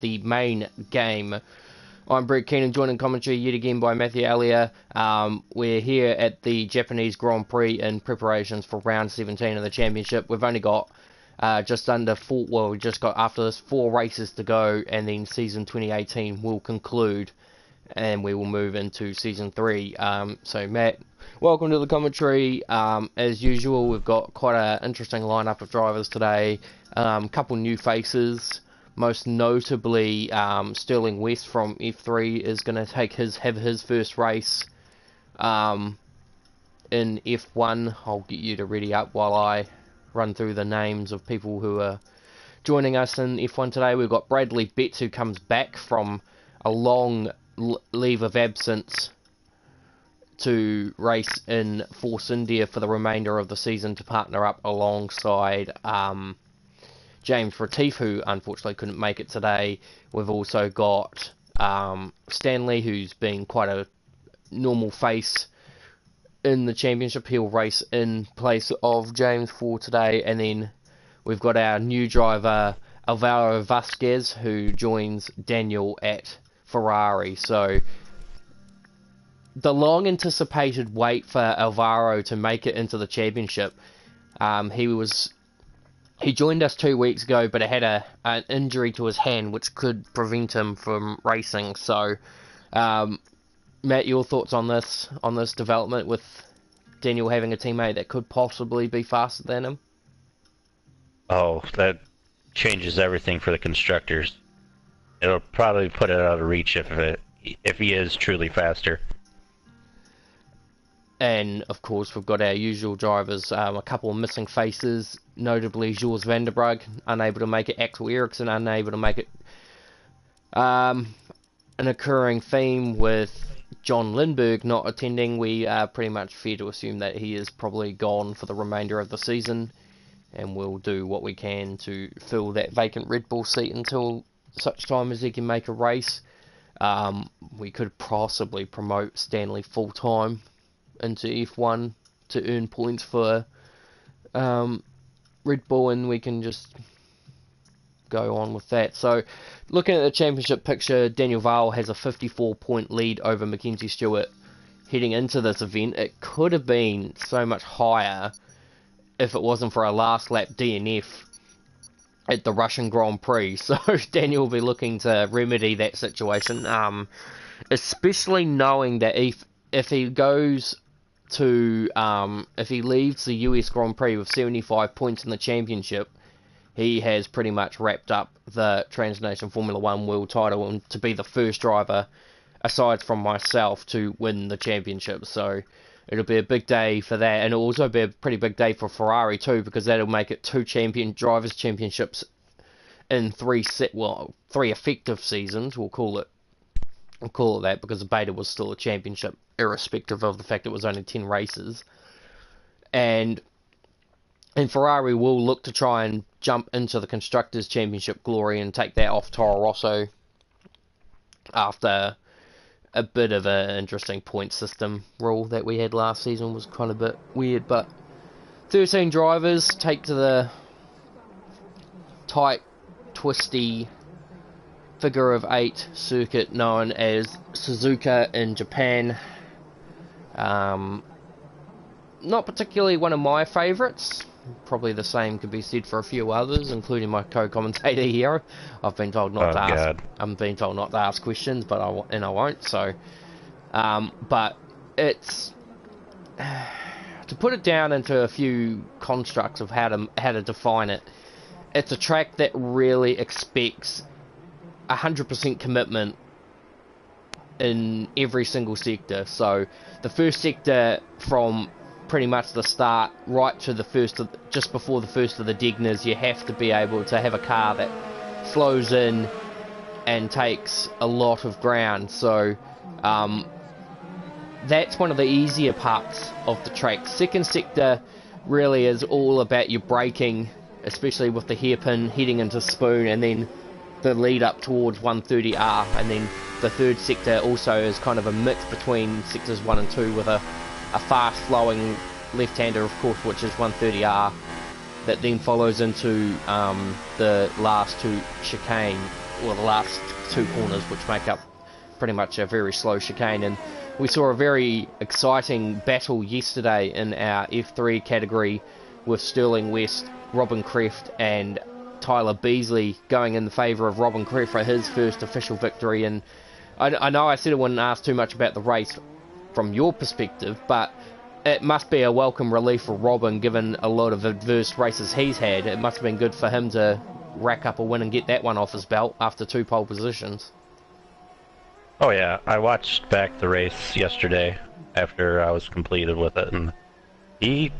the main game. I'm Brett Keenan, joined in commentary yet again by Matthew Elliott. We're here at the Japanese Grand Prix in preparations for round 17 of the championship. We've only got just under four, well, we just got after this 4 races to go, and then season 2018 will conclude, and we will move into season 3. So Matt, welcome to the commentary. As usual, we've got quite an interesting lineup of drivers today. Couple new faces. Most notably, Sterling West from F3 is going to have his first race in F1. I'll get you to ready up while I run through the names of people who are joining us in F1 today. We've got Bradley Betts, who comes back from a long leave of absence to race in Force India for the remainder of the season to partner up alongside James Retief, who unfortunately couldn't make it today. We've also got Stanley, who's been quite a normal face in the championship. He'll race in place of James for today. And then we've got our new driver, Alvaro Vasquez, who joins Daniel at Ferrari. So the long anticipated wait for Alvaro to make it into the championship. He joined us 2 weeks ago, but it had an injury to his hand, which could prevent him from racing. So, Matt, your thoughts on this development with Daniel having a teammate that could possibly be faster than him? Oh, that changes everything for the constructors. It'll probably put it out of reach if he is truly faster. And, of course, we've got our usual drivers, a couple of missing faces, notably Jules Vanderbrug, unable to make it, Axel Ericsson, unable to make it. An occurring theme with John Lindberg not attending. We are pretty much fair to assume that he is probably gone for the remainder of the season, and we'll do what we can to fill that vacant Red Bull seat until such time as he can make a race. We could possibly promote Stanley full-time into F1 to earn points for Red Bull, and we can just go on with that. So, looking at the championship picture, Daniel Vahl has a 54-point lead over Mackenzie Stewart heading into this event. It could have been so much higher if it wasn't for a last lap DNF at the Russian Grand Prix. So Daniel will be looking to remedy that situation, especially knowing that if he goes to if he leaves the US Grand Prix with 75 points in the championship, he has pretty much wrapped up the Transnation Formula 1 world title and to be the first driver, aside from myself, to win the championship. So it'll be a big day for that, and it'll also be a pretty big day for Ferrari too, because that'll make it 2 drivers' championships in 3 effective seasons. We'll call it that, because the beta was still a championship, irrespective of the fact it was only 10 races. And Ferrari will look to try and jump into the Constructors' Championship glory and take that off Toro Rosso after a bit of an interesting point system rule that we had last season. Was kind of a bit weird, but 13 drivers take to the tight, twisty figure of 8 circuit known as Suzuka in Japan. Not particularly one of my favourites. Probably the same could be said for a few others, including my co-commentator here. I've been told not to ask. I'm being told not to ask questions, but I won't. So, but it's to put it down into a few constructs of how to define it. It's a track that really expects 100% commitment in every single sector. So the first sector, from pretty much the start right to just before the first of the Degners, you have to be able to have a car that slows in and takes a lot of ground. So that's one of the easier parts of the track. Second sector really is all about your braking, especially with the hairpin heading into Spoon, and then the lead up towards 130R, and then the third sector also is kind of a mix between sectors 1 and 2 with a fast flowing left-hander, of course, which is 130R, that then follows into the last 2 chicane well, the last two corners, which make up pretty much a very slow chicane. And we saw a very exciting battle yesterday in our F3 category with Sterling West, Robin Kreft and Tyler Beasley going in favour of Robin Kreft for his first official victory. And I know I said I wouldn't ask too much about the race from your perspective, but it must be a welcome relief for Robin given a lot of adverse races he's had. It must have been good for him to rack up a win and get that one off his belt after 2 pole positions. Oh yeah, I watched back the race yesterday after I was completed with it, and he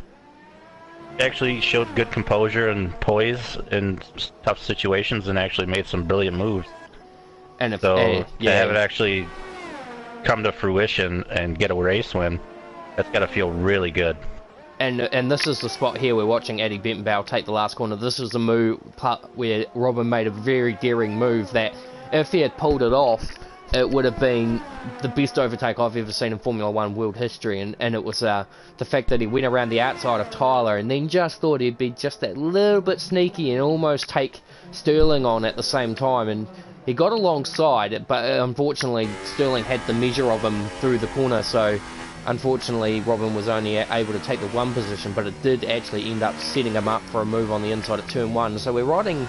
actually showed good composure and poise in tough situations and actually made some brilliant moves. And if, so yeah, to have it actually come to fruition and get a race win, that's got to feel really good. And this is the spot here we're watching Eddie Bentonbow take the last corner. This is the move where Robin made a very daring move that if he had pulled it off, it would have been the best overtake I've ever seen in Formula 1 world history. And it was the fact that he went around the outside of Tyler and then just thought he'd be just that little bit sneaky and almost take Sterling on at the same time. And he got alongside, but unfortunately Sterling had the measure of him through the corner, so unfortunately Robin was only able to take the 1 position, but it did actually end up setting him up for a move on the inside at turn 1. So we're riding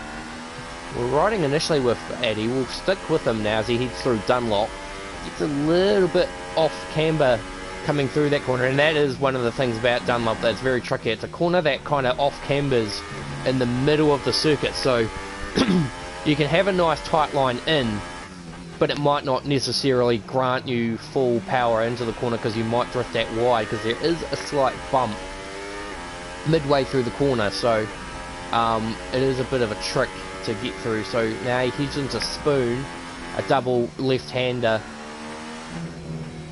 initially with Addy. We'll stick with him now as he heads through Dunlop. Gets a little bit off camber coming through that corner, and that is one of the things about Dunlop that's very tricky. It's a corner that kind of off cambers in the middle of the circuit, so you can have a nice tight line in, but it might not necessarily grant you full power into the corner because you might drift that wide because there is a slight bump midway through the corner, so it is a bit of a trick to get through. So now he heads into Spoon, a double left-hander,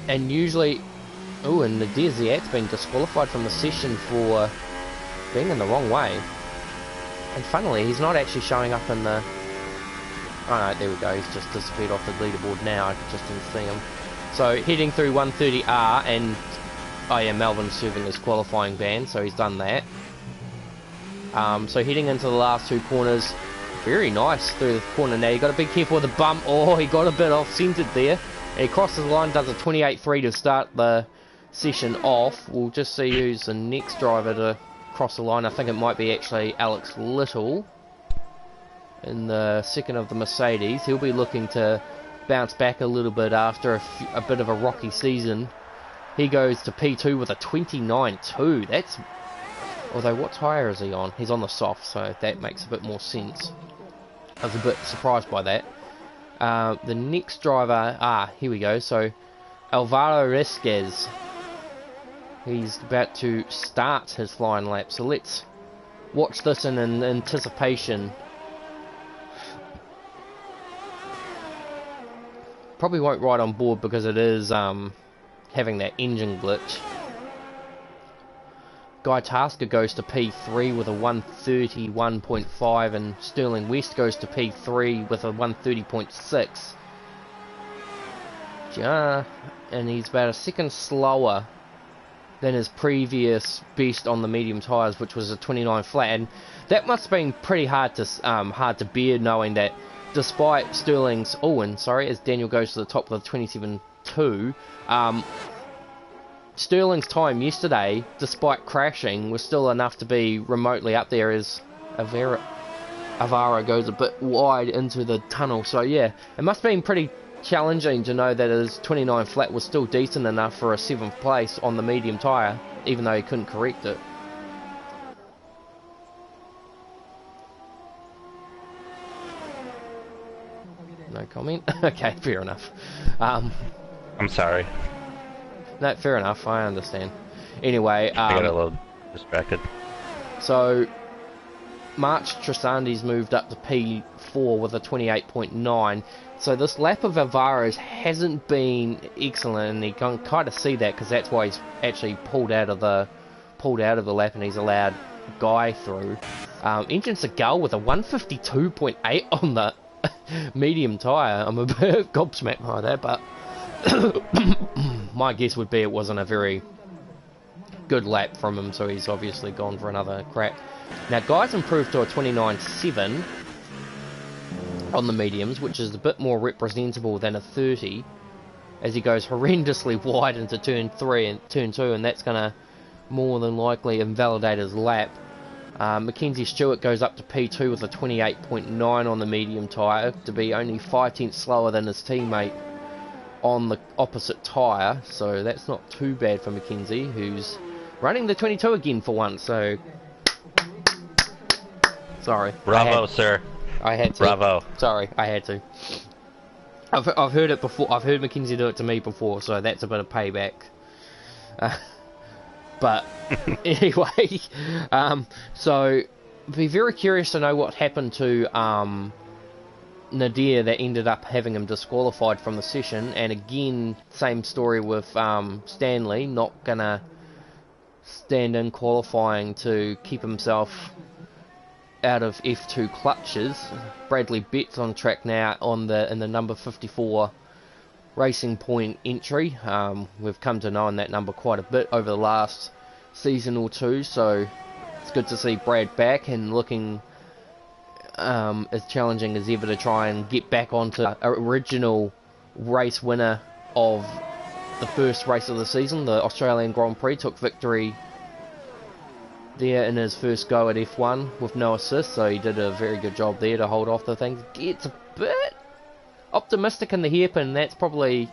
and usually, oh, and the Desiat's been disqualified from the session for being in the wrong way, and funnily he's not actually showing up in the, oh no, there we go, he's just disappeared off the leaderboard now, I just didn't see him. So heading through 130R, and oh yeah, Melvin's serving his qualifying ban, so he's done that. So heading into the last 2 corners, very nice through the corner now. You got to be careful with the bump. Oh, he got a bit off-centered there. And he crosses the line, does a 28.3 to start the session off. We'll just see who's the next driver to cross the line. I think it might be actually Alex Little in the second of the Mercedes. He'll be looking to bounce back a little bit after a bit of a rocky season. He goes to P2 with a 29.2. That's, although what tyre is he on? He's on the soft, so that makes a bit more sense. I was a bit surprised by that. The next driver, here we go. So Alvaro Risquez, he's about to start his flying lap. So let's watch this in anticipation. Probably won't ride on board because it is having that engine glitch. Guy Tasker goes to P3 with a 131.5 and Sterling West goes to P3 with a 130.6. Yeah, and he's about a second slower than his previous best on the medium tyres, which was a 29 flat, and that must have been pretty hard to bear, knowing that despite Sterling's, as Daniel goes to the top of the 27.2, Sterling's time yesterday, despite crashing, was still enough to be remotely up there as Avara goes a bit wide into the tunnel. So yeah, it must have been pretty challenging to know that his 29 flat was still decent enough for a 7th place on the medium tyre, even though he couldn't correct it. No comment? Okay, fair enough. I'm sorry. No, fair enough, I understand. Anyway, I got a little distracted. So, March Trisandi's moved up to P4 with a 28.9. So this lap of Alvaro's hasn't been excellent, and you can kind of see that because that's why he's actually pulled out of the lap and he's allowed Guy through. Engine Seagull with a 152.8 on the medium tyre. I'm a bit gobsmacked by that, but my guess would be it wasn't a very good lap from him, so he's obviously gone for another crack. Now Guy's improved to a 29.7, on the mediums, which is a bit more representable than a 30, as he goes horrendously wide into turn 3 and turn 2, and that's going to more than likely invalidate his lap. Mackenzie Stewart goes up to P2 with a 28.9 on the medium tyre, to be only 5 tenths slower than his teammate on the opposite tyre, so that's not too bad for Mackenzie, who's running the 22 again for once. So sorry, bravo, sir. I had to. Bravo. Sorry, I had to. I've heard it before. I've heard Mackenzie do it to me before, so that's a bit of payback. But anyway, so be very curious to know what happened to Nadir that ended up having him disqualified from the session. And again, same story with Stanley, not gonna stand in qualifying to keep himself out of F2 clutches. Bradley Betts on track now in the number 54 Racing Point entry. We've come to know that number quite a bit over the last season or two, so it's good to see Brad back and looking as challenging as ever to try and get back onto original race winner of the first race of the season, the Australian Grand Prix. Took victory there in his first go at F1 with no assist, so he did a very good job there to hold off the thing. Gets a bit optimistic in the hairpin, that's probably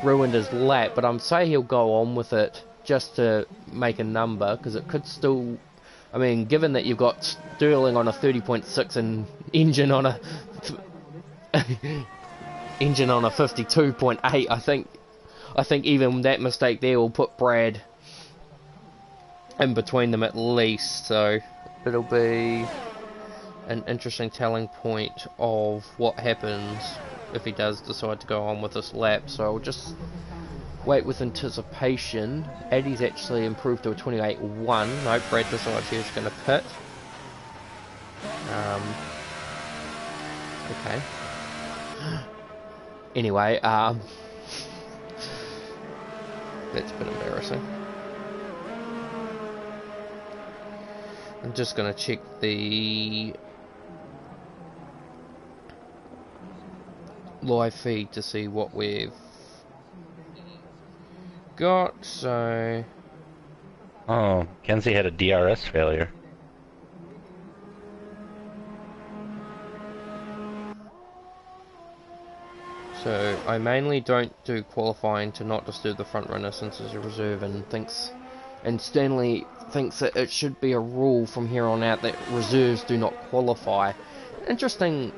ruined his lap, but I'm say he'll go on with it just to make a number, because it could still, I mean, given that you've got Sterling on a 30.6 and engine on a engine on a 52.8, I think even that mistake there will put Brad in between them at least, so it'll be an interesting telling point of what happens if he does decide to go on with this lap. So I'll just wait with anticipation. Eddie's actually improved to a 28.1. No, Brad decides he's going to pit. Okay. Anyway, that's a bit embarrassing. I'm just going to check the live feed to see what we've got. So, oh, Kenzie had a DRS failure. So I mainly don't do qualifying to not disturb the front runner since it's a reserve, and Stanley thinks that it should be a rule from here on out that reserves do not qualify. Interesting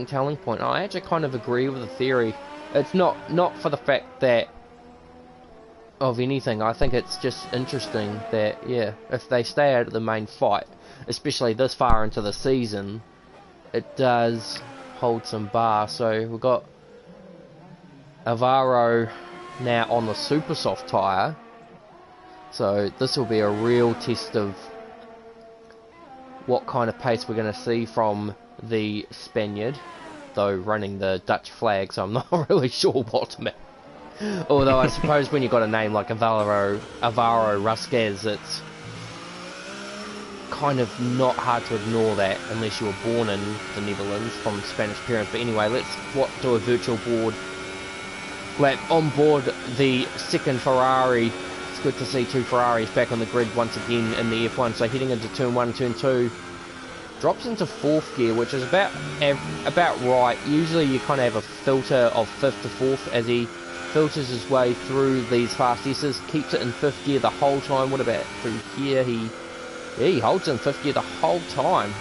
telling point. I actually kind of agree with the theory. It's not for the fact that of anything. I think it's just interesting that, yeah, if they stay out of the main fight, especially this far into the season, it does hold some bar. So we've got Alvaro now on the super soft tyre, so this will be a real test of what kind of pace we're going to see from the Spaniard, though running the Dutch flag, so I'm not really sure what to make. Although I suppose when you've got a name like Alvaro Rusquez, it's kind of not hard to ignore that unless you were born in the Netherlands from Spanish parents. But anyway, let's do a virtual board lap on board the second Ferrari. It's good to see two Ferraris back on the grid once again in the F1. So heading into turn 1, turn 2, drops into 4th gear, which is about right. Usually you kind of have a filter of 5th to 4th as he filters his way through these fast S's, keeps it in 5th gear the whole time. What about through here? He holds in 5th gear the whole time.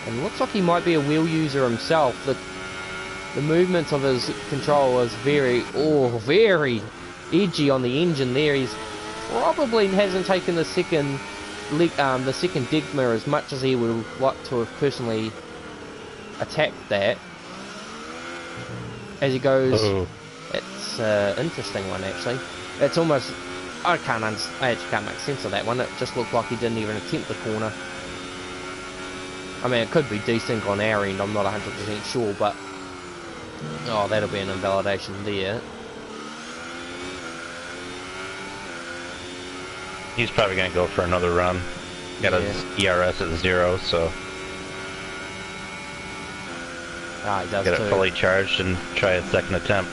And looks like he might be a wheel user himself. The movements of his control is very edgy on the engine there. He's probably hasn't taken the second Digma as much as he would have liked to have personally attacked that. As he goes, it's an interesting one actually. It's almost, I actually can't make sense of that one. It just looked like he didn't even attempt the corner. I mean, it could be desync on our end, I'm not 100% sure, but oh, that'll be an invalidation there. He's probably going to go for another run. Got his ERS at 0, so... Ah, he does Get too. it fully charged and try a second attempt.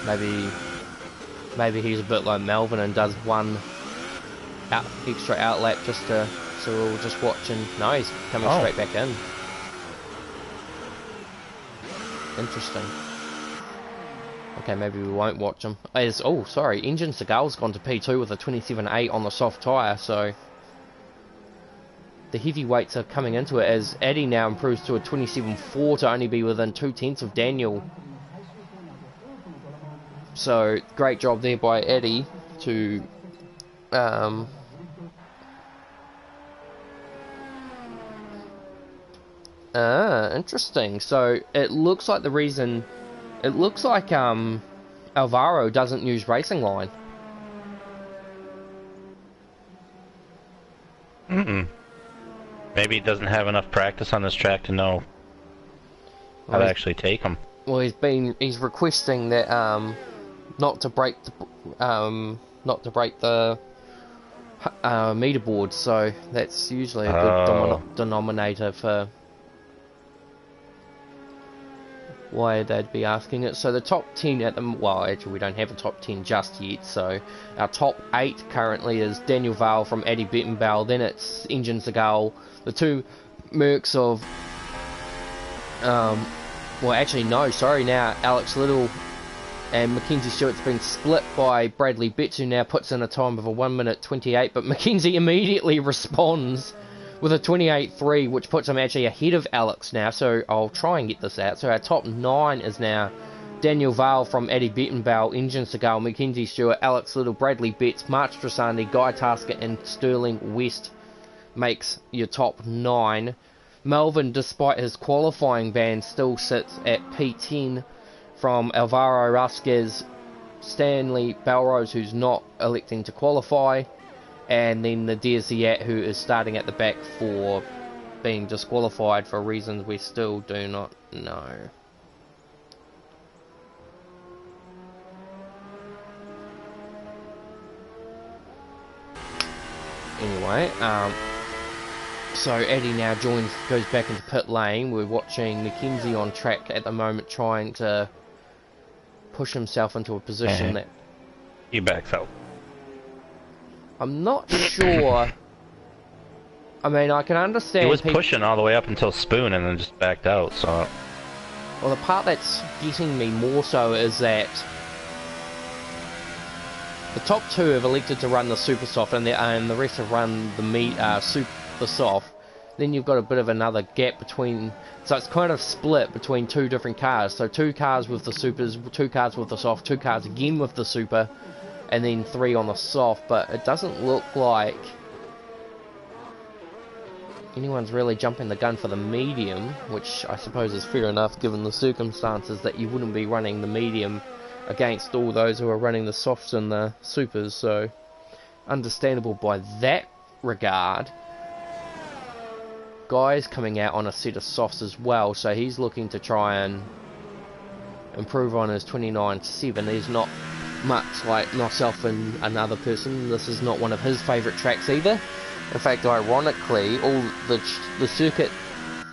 Maybe he's a bit like Melvin and does one extra outlap just to, so we'll just watch and no, he's coming straight back in. Interesting. Okay, maybe we won't watch him. Oh, sorry, Engine Seagal's gone to P2 with a 27.8 on the soft tyre, so the heavyweights are coming into it as Eddie now improves to a 27.4 to only be within 0.2 of Daniel. So, great job there by Eddie to interesting. So it looks like Alvaro doesn't use Racing Line. Maybe he doesn't have enough practice on this track to know how to actually take him. Well, he's requesting that not to break the meter board, so that's usually a good denominator for why they'd be asking it. So the top 10 at the... Well, actually, we don't have a top 10 just yet. So our top 8 currently is Daniel Vale from Eddie Bettenbauer. Then it's Engine Seagal. The two Mercs of... well, actually, no, sorry. Now, Alex Little and Mackenzie Stewart's been split by Bradley Betts, who now puts in a time of a 1 minute 28. But Mackenzie immediately responds with a 28.3, which puts him actually ahead of Alex now, so I'll try and get this out. So our top 9 is now Daniel Vale from Eddie Bettenbauer, Engine Seagal, Mackenzie Stewart, Alex Little, Bradley Betts, Mark Strasani, Guy Tasker, and Sterling West makes your top 9. Melvin, despite his qualifying ban, still sits at P10 from Alvaro Rasquez, Stanley Belrose, who's not electing to qualify, and then the Diaz-Ziat, who is starting at the back for being disqualified for reasons we still do not know. Anyway, so Eddie now goes back into pit lane. We're watching Mackenzie on track at the moment, trying to push himself into a position that... He backs out. I'm not sure. I mean, I can understand. He was pushing all the way up until Spoon and then just backed out, so... Well, the part that's getting me more so is that the top 2 have elected to run the Super Soft and the rest have run the Super Soft. Then you've got a bit of another gap between... So it's kind of split between 2 different cars. So 2 cars with the Supers, 2 cars with the Soft, 2 cars again with the Super, and then 3 on the Soft. But it doesn't look like anyone's really jumping the gun for the medium, which I suppose is fair enough given the circumstances that you wouldn't be running the medium against all those who are running the Softs and the Supers. So understandable by that regard. Guy's coming out on a set of Softs as well, so he's looking to try and improve on his 29.7. He's not much like myself and another person. This is not one of his favourite tracks either. In fact, ironically, all the circuit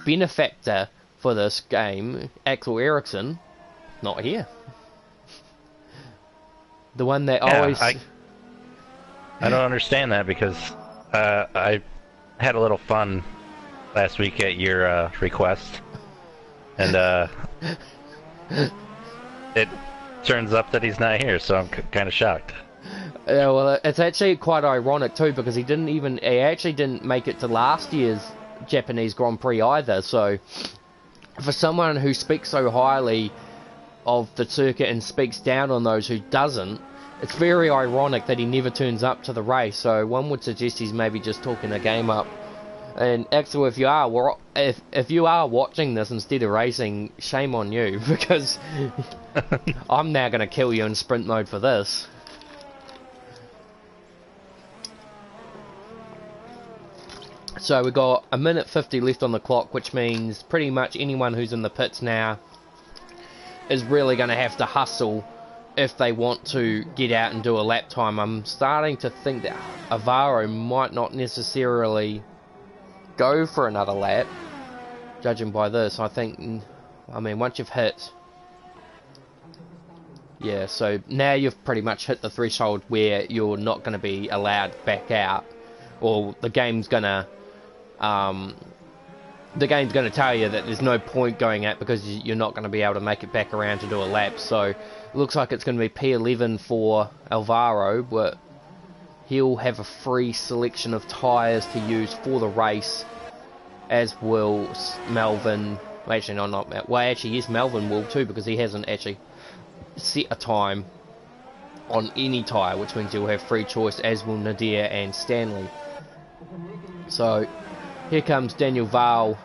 benefactor for this game, Axel Ericsson, not here. The one that always... I don't understand that because I had a little fun last week at your request, and it turns up that he's not here, so I'm kind of shocked. Yeah, well, it's actually quite ironic too, because he actually didn't make it to last year's Japanese Grand Prix either. So for someone who speaks so highly of the circuit and speaks down on those who doesn't, it's very ironic that he never turns up to the race. So one would suggest he's maybe just talking a game up. And Axel, if you are watching this instead of racing, shame on you, because I'm now going to kill you in sprint mode for this. So we've got 1 minute 50 left on the clock, which means pretty much anyone who's in the pits now is really going to have to hustle if they want to get out and do a lap time. I'm starting to think that Alvaro might not necessarily go for another lap, judging by this. I think, I mean, once you've hit, yeah, so now you've pretty much hit the threshold where you're not going to be allowed back out, or the game's going to tell you that there's no point going out because you're not going to be able to make it back around to do a lap. So it looks like it's going to be P11 for Alvaro, but he'll have a free selection of tyres to use for the race, as will Melvin. Well, actually, no, not Melvin. Well, actually, yes, Melvin will too, because he hasn't actually set a time on any tyre, which means he'll have free choice, as will Nadir and Stanley. So here comes Daniel Val,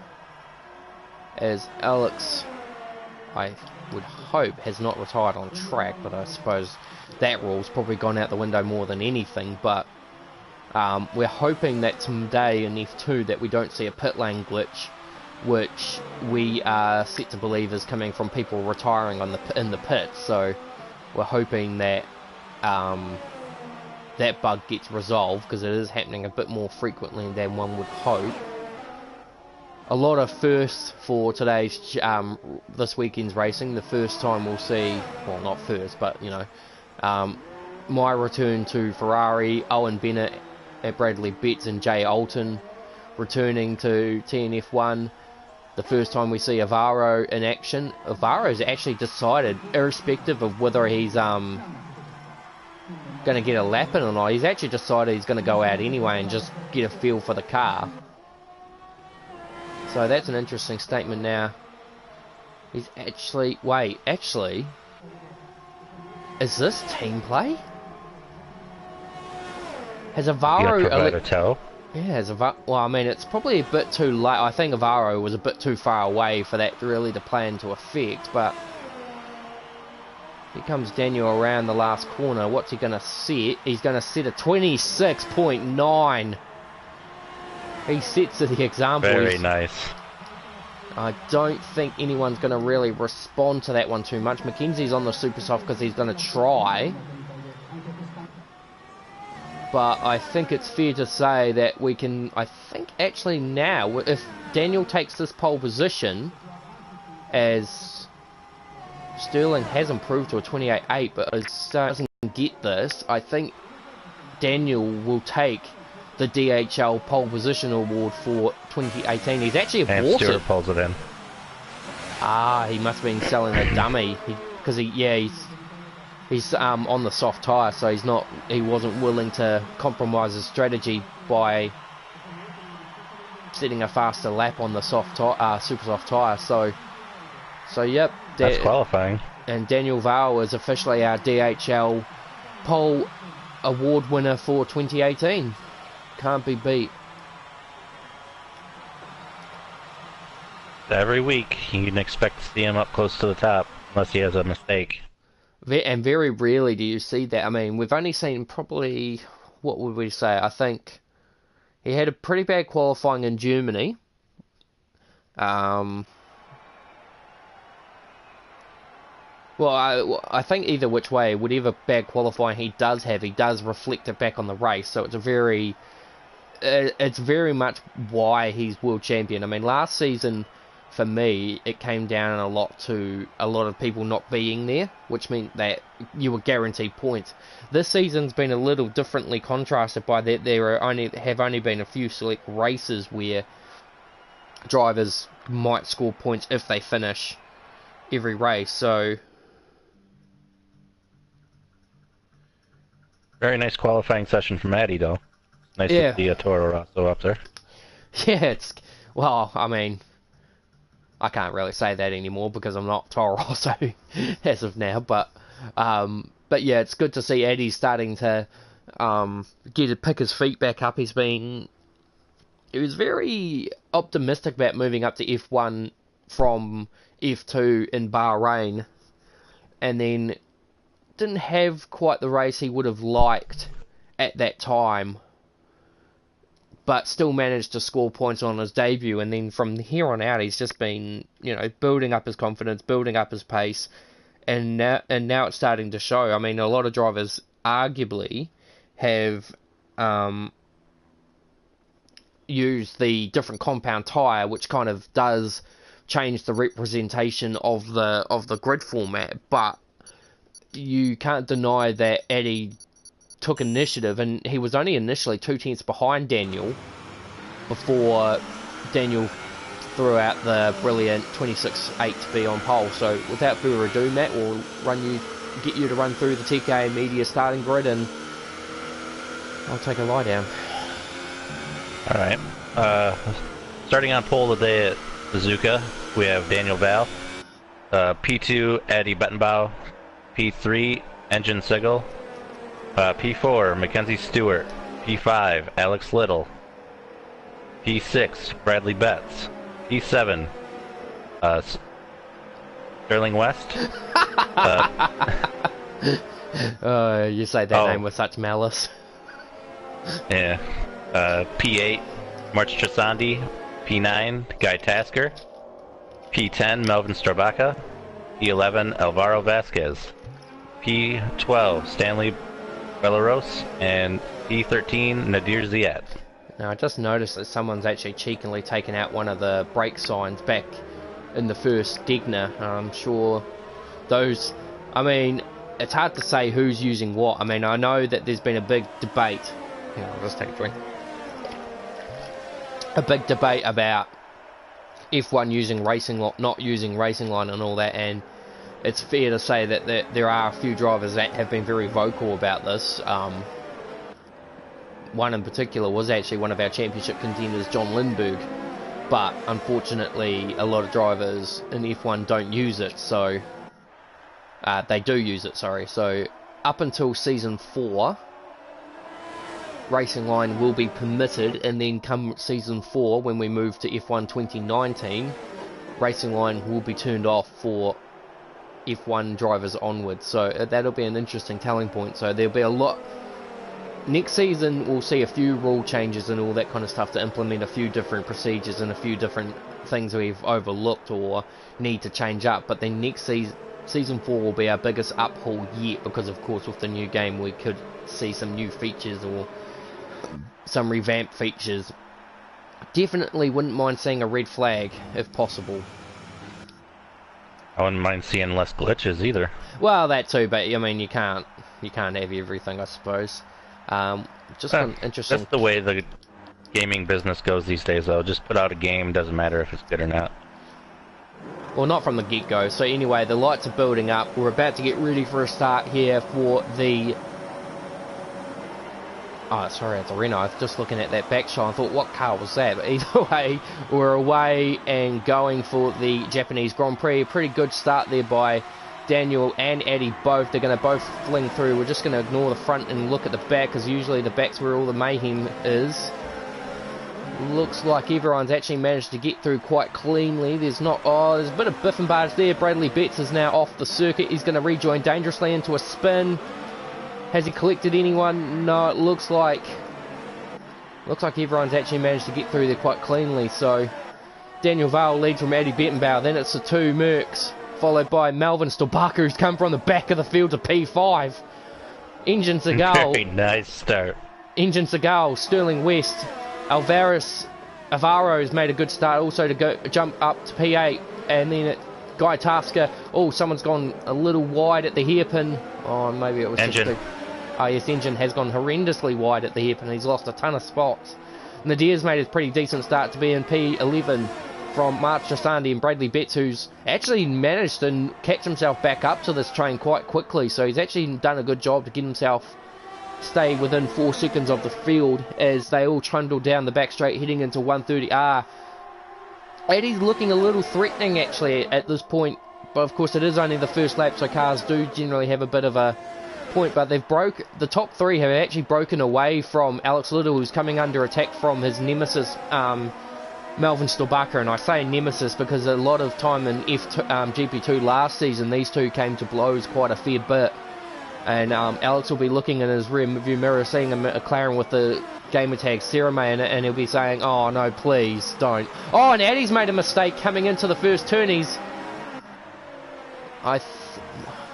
as Alex, I would hope, has not retired on track, but I suppose that rule's probably gone out the window more than anything. But we're hoping that today in F2 that we don't see a pit lane glitch, which we are set to believe is coming from people retiring in the pit. So we're hoping that that bug gets resolved, because it is happening a bit more frequently than one would hope. A lot of firsts for today's this weekend's racing. The first time we'll see, well, not first, but you know, my return to Ferrari, Owen Bennett at Bradley Betts and Jay Alton returning to TNF1. The first time we see Alvaro in action. Alvaro's actually decided, irrespective of whether he's going to get a lap in or not, he's actually decided he's going to go out anyway and just get a feel for the car. So that's an interesting statement now. He's actually... Wait, actually... Is this team play? Has Alvaro... Yeah, has Alvaro... Well, I mean, it's probably a bit too late. I think Alvaro was a bit too far away for that really to play into effect, but... Here comes Daniel around the last corner. What's he going to set? He's going to set a 26.9. He sets the example. Very nice. I don't think anyone's going to really respond to that one too much. Mackenzie's on the super soft because he's going to try. But I think it's fair to say that we can... I think actually now, if Daniel takes this pole position, as Sterling has improved to a 28.8, but doesn't get this, I think Daniel will take the DHL pole position award for 2018. He's actually bought it. And Stewart pulls it in. Ah, he must have been selling a dummy, because he's on the soft tyre, so he wasn't willing to compromise his strategy by setting a faster lap on the super soft tyre. So yep, that's qualifying. And Daniel Val is officially our DHL pole award winner for 2018. Can't be beat. Every week you can expect to see him up close to the top, unless he has a mistake. And very rarely do you see that. I mean, we've only seen probably, what would we say? I think he had a pretty bad qualifying in Germany. Well, I think either which way, whatever bad qualifying he does have, he does reflect it back on the race. So it's very much why he's world champion. I mean, last season, for me, it came down a lot to a lot of people not being there, which meant that you were guaranteed points. This season's been a little differently contrasted by that there have only been a few select races where drivers might score points if they finish every race. So very nice qualifying session from Maddie, though. Nice to see Toro Rosso up there. Yeah, well, I mean, I can't really say that anymore because I'm not Toro Rosso as of now, but yeah, it's good to see Eddie starting to pick his feet back up. He was very optimistic about moving up to F1 from F2 in Bahrain, and then didn't have quite the race he would have liked at that time, but still managed to score points on his debut. And then from here on out, he's just been, building up his confidence, building up his pace, and now it's starting to show. I mean, a lot of drivers arguably have use the different compound tyre, which kind of does change the representation of the grid format, but you can't deny that Eddie took initiative, and he was only initially 2 tenths behind Daniel before Daniel threw out the brilliant 26.8 to be on pole. So without further ado, Matt, we'll get you to run through the TK Media starting grid, and I'll take a lie down. Alright. Starting on pole today at Suzuka, we have Daniel Val. P2, Eddie Bettenbaugh. P3, Engine Sigel. P4, Mackenzie Stewart. P5, Alex Little. P6, Bradley Betts. P7, Sterling West. You say that name with such malice. Yeah. P8, March Trisandi. P9, Guy Tasker. P10, Melvin Strabaka. P11, Alvaro Vasquez. P12, Stanley Bellaros. And P13, Nadir Ziad. Now I just noticed that someone's actually cheekily taken out one of the brake signs back in the first Degner. I'm sure those... I mean, it's hard to say who's using what. I mean, I know that there's been a big debate. Hang on, I'll just take a drink. A big debate about F1 using not using racing line and all that, and it's fair to say that there are a few drivers that have been very vocal about this. One in particular was actually one of our championship contenders, John Lindbergh, but unfortunately a lot of drivers in F1 don't use it, so they do use it, sorry. So up until season 4, racing line will be permitted, and then come season 4, when we move to F1 2019, racing line will be turned off for F1 drivers onwards. So that'll be an interesting telling point. So there'll be a lot. Next season we'll see a few rule changes and all that kind of stuff to implement a few different procedures and a few different things we've overlooked or need to change up. But then next season 4 will be our biggest uphaul yet, because of course with the new game we could see some new features or some revamped features. Definitely wouldn't mind seeing a red flag if possible. I wouldn't mind seeing less glitches either. Well, that too, but I mean you can't have everything, I suppose. Just an interesting... That's the way the gaming business goes these days, though. Just put out a game, doesn't matter if it's good or not. Well, not from the get-go. So anyway, the lights are building up. We're about to get ready for a start here for the... Oh, sorry, it's a Renault. I was just looking at that back shot. I thought, what car was that? But either way, we're away and going for the Japanese Grand Prix. A pretty good start there by Daniel and Eddie both. They're going to both fling through. We're just going to ignore the front and look at the back, because usually the back's where all the mayhem is. Looks like everyone's actually managed to get through quite cleanly. There's not... Oh, there's a bit of biff and barge there. Bradley Betts is now off the circuit. He's going to rejoin dangerously into a spin. Has he collected anyone? No, it looks like everyone's actually managed to get through there quite cleanly. So Daniel Vale leads from Eddie Bettenbaugh. Then it's the two Mercs, followed by Melvin Stolbaka, who's come from the back of the field to P5. Engine Segal. Very nice start. Engine Segal, Sterling West. Alvaro's made a good start also to jump up to P8. And then Guy Tasker. Oh, someone's gone a little wide at the hairpin. Oh, maybe it was Engine. Oh yes, Engine has gone horrendously wide at the hairpin. He's lost a ton of spots. Nadir's made a pretty decent start to be in P11 from March Trisandi and Bradley Betts, who's actually managed to catch himself back up to this train quite quickly. So he's actually done a good job to get himself stay within 4 seconds of the field as they all trundle down the back straight heading into 130R. Eddie's looking a little threatening actually at this point, but of course it is only the first lap, so cars do generally have a bit of a point. But the top 3 have actually broken away from Alex Little, who's coming under attack from his nemesis Melvin Stolbaka. And I say nemesis because a lot of time in GP2 last season these two came to blows quite a fair bit. And Alex will be looking in his rear view mirror, seeing a McLaren with the gamer tag Cerame in it, and he'll be saying, oh no, please don't. Oh, and Eddie's made a mistake coming into the first turn.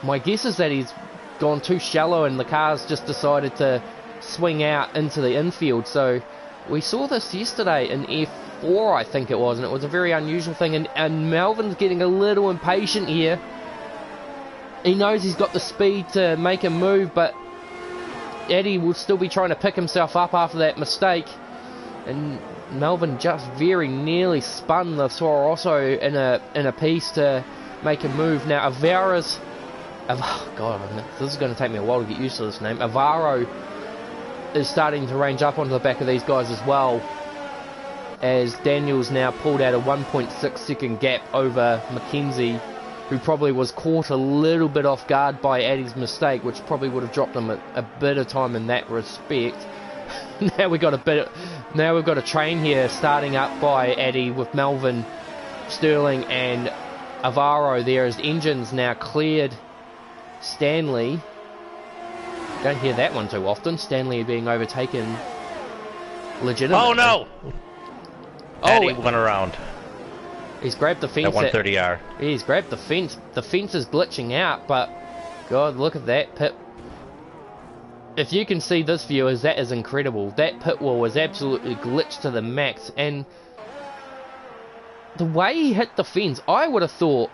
My guess is that he's gone too shallow and the car's just decided to swing out into the infield. So we saw this yesterday in F4, I think it was, and it was a very unusual thing, and Melvin's getting a little impatient here. He knows he's got the speed to make a move, but Eddie will still be trying to pick himself up after that mistake, and Melvin just very nearly spun the Toro Rosso in a piece to make a move. Now Avara's, oh God, this is going to take me a while to get used to this name. Avaro is starting to range up onto the back of these guys as well, as Daniel's now pulled out a 1.6 second gap over Mackenzie, who probably was caught a little bit off guard by Addy's mistake, which probably would have dropped him a bit of time in that respect. Now we've got a train here starting up by Addy with Melvin, Sterling and Avaro there as engines now cleared Stanley. Don't hear that one too often. Stanley being overtaken legitimately. Oh no! Oh, Addy went around. He's grabbed the fence. At 130R. He's grabbed the fence. The fence is glitching out, but God, look at that pit. If you can see this, viewers, that is incredible. That pit wall was absolutely glitched to the max, and the way he hit the fence, I would have thought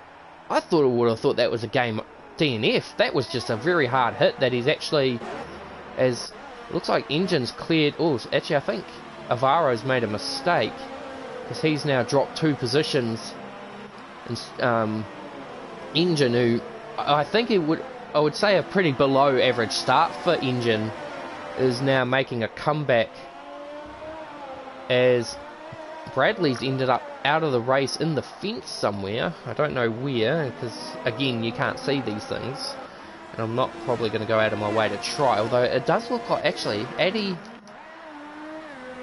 that was a game DNF. That was just a very hard hit that he's actually, as looks like engines cleared. Oh, actually, I think Avaro's made a mistake, because he's now dropped 2 positions. And Engine, who I think I would say a pretty below average start for Engine, is now making a comeback, as Bradley's ended up out of the race in the fence somewhere. I don't know where, because again you can't see these things, and I'm not probably going to go out of my way to try, although it does look like actually Addy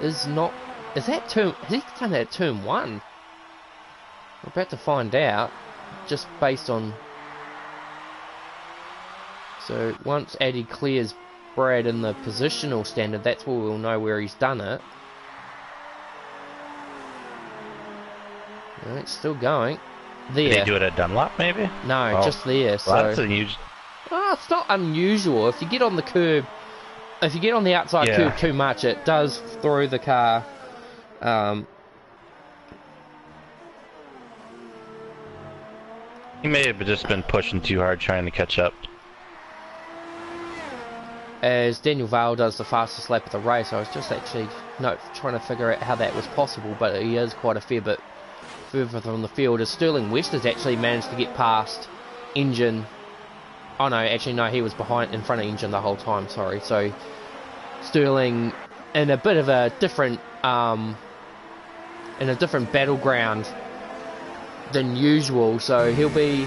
is not. Is that turn? Has he done that at turn 1? We're about to find out, just based on. So once Addy clears Brad in the positional standard, that's where we'll know where he's done it. No, it's still going. There. Did he do it at Dunlop, maybe? No, just there. So well, that's unusual. Oh, it's not unusual. If you get on the curb, if you get on the outside curb too much, it does throw the car. He may have just been pushing too hard trying to catch up. As Daniel Vale does the fastest lap of the race, I was just actually trying to figure out how that was possible, but he is quite a fair bit further from the field, as Sterling West has actually managed to get past Engine. Oh no, actually no, he was in front of Engine the whole time, sorry. So Sterling in a bit of a different battleground than usual, so he'll be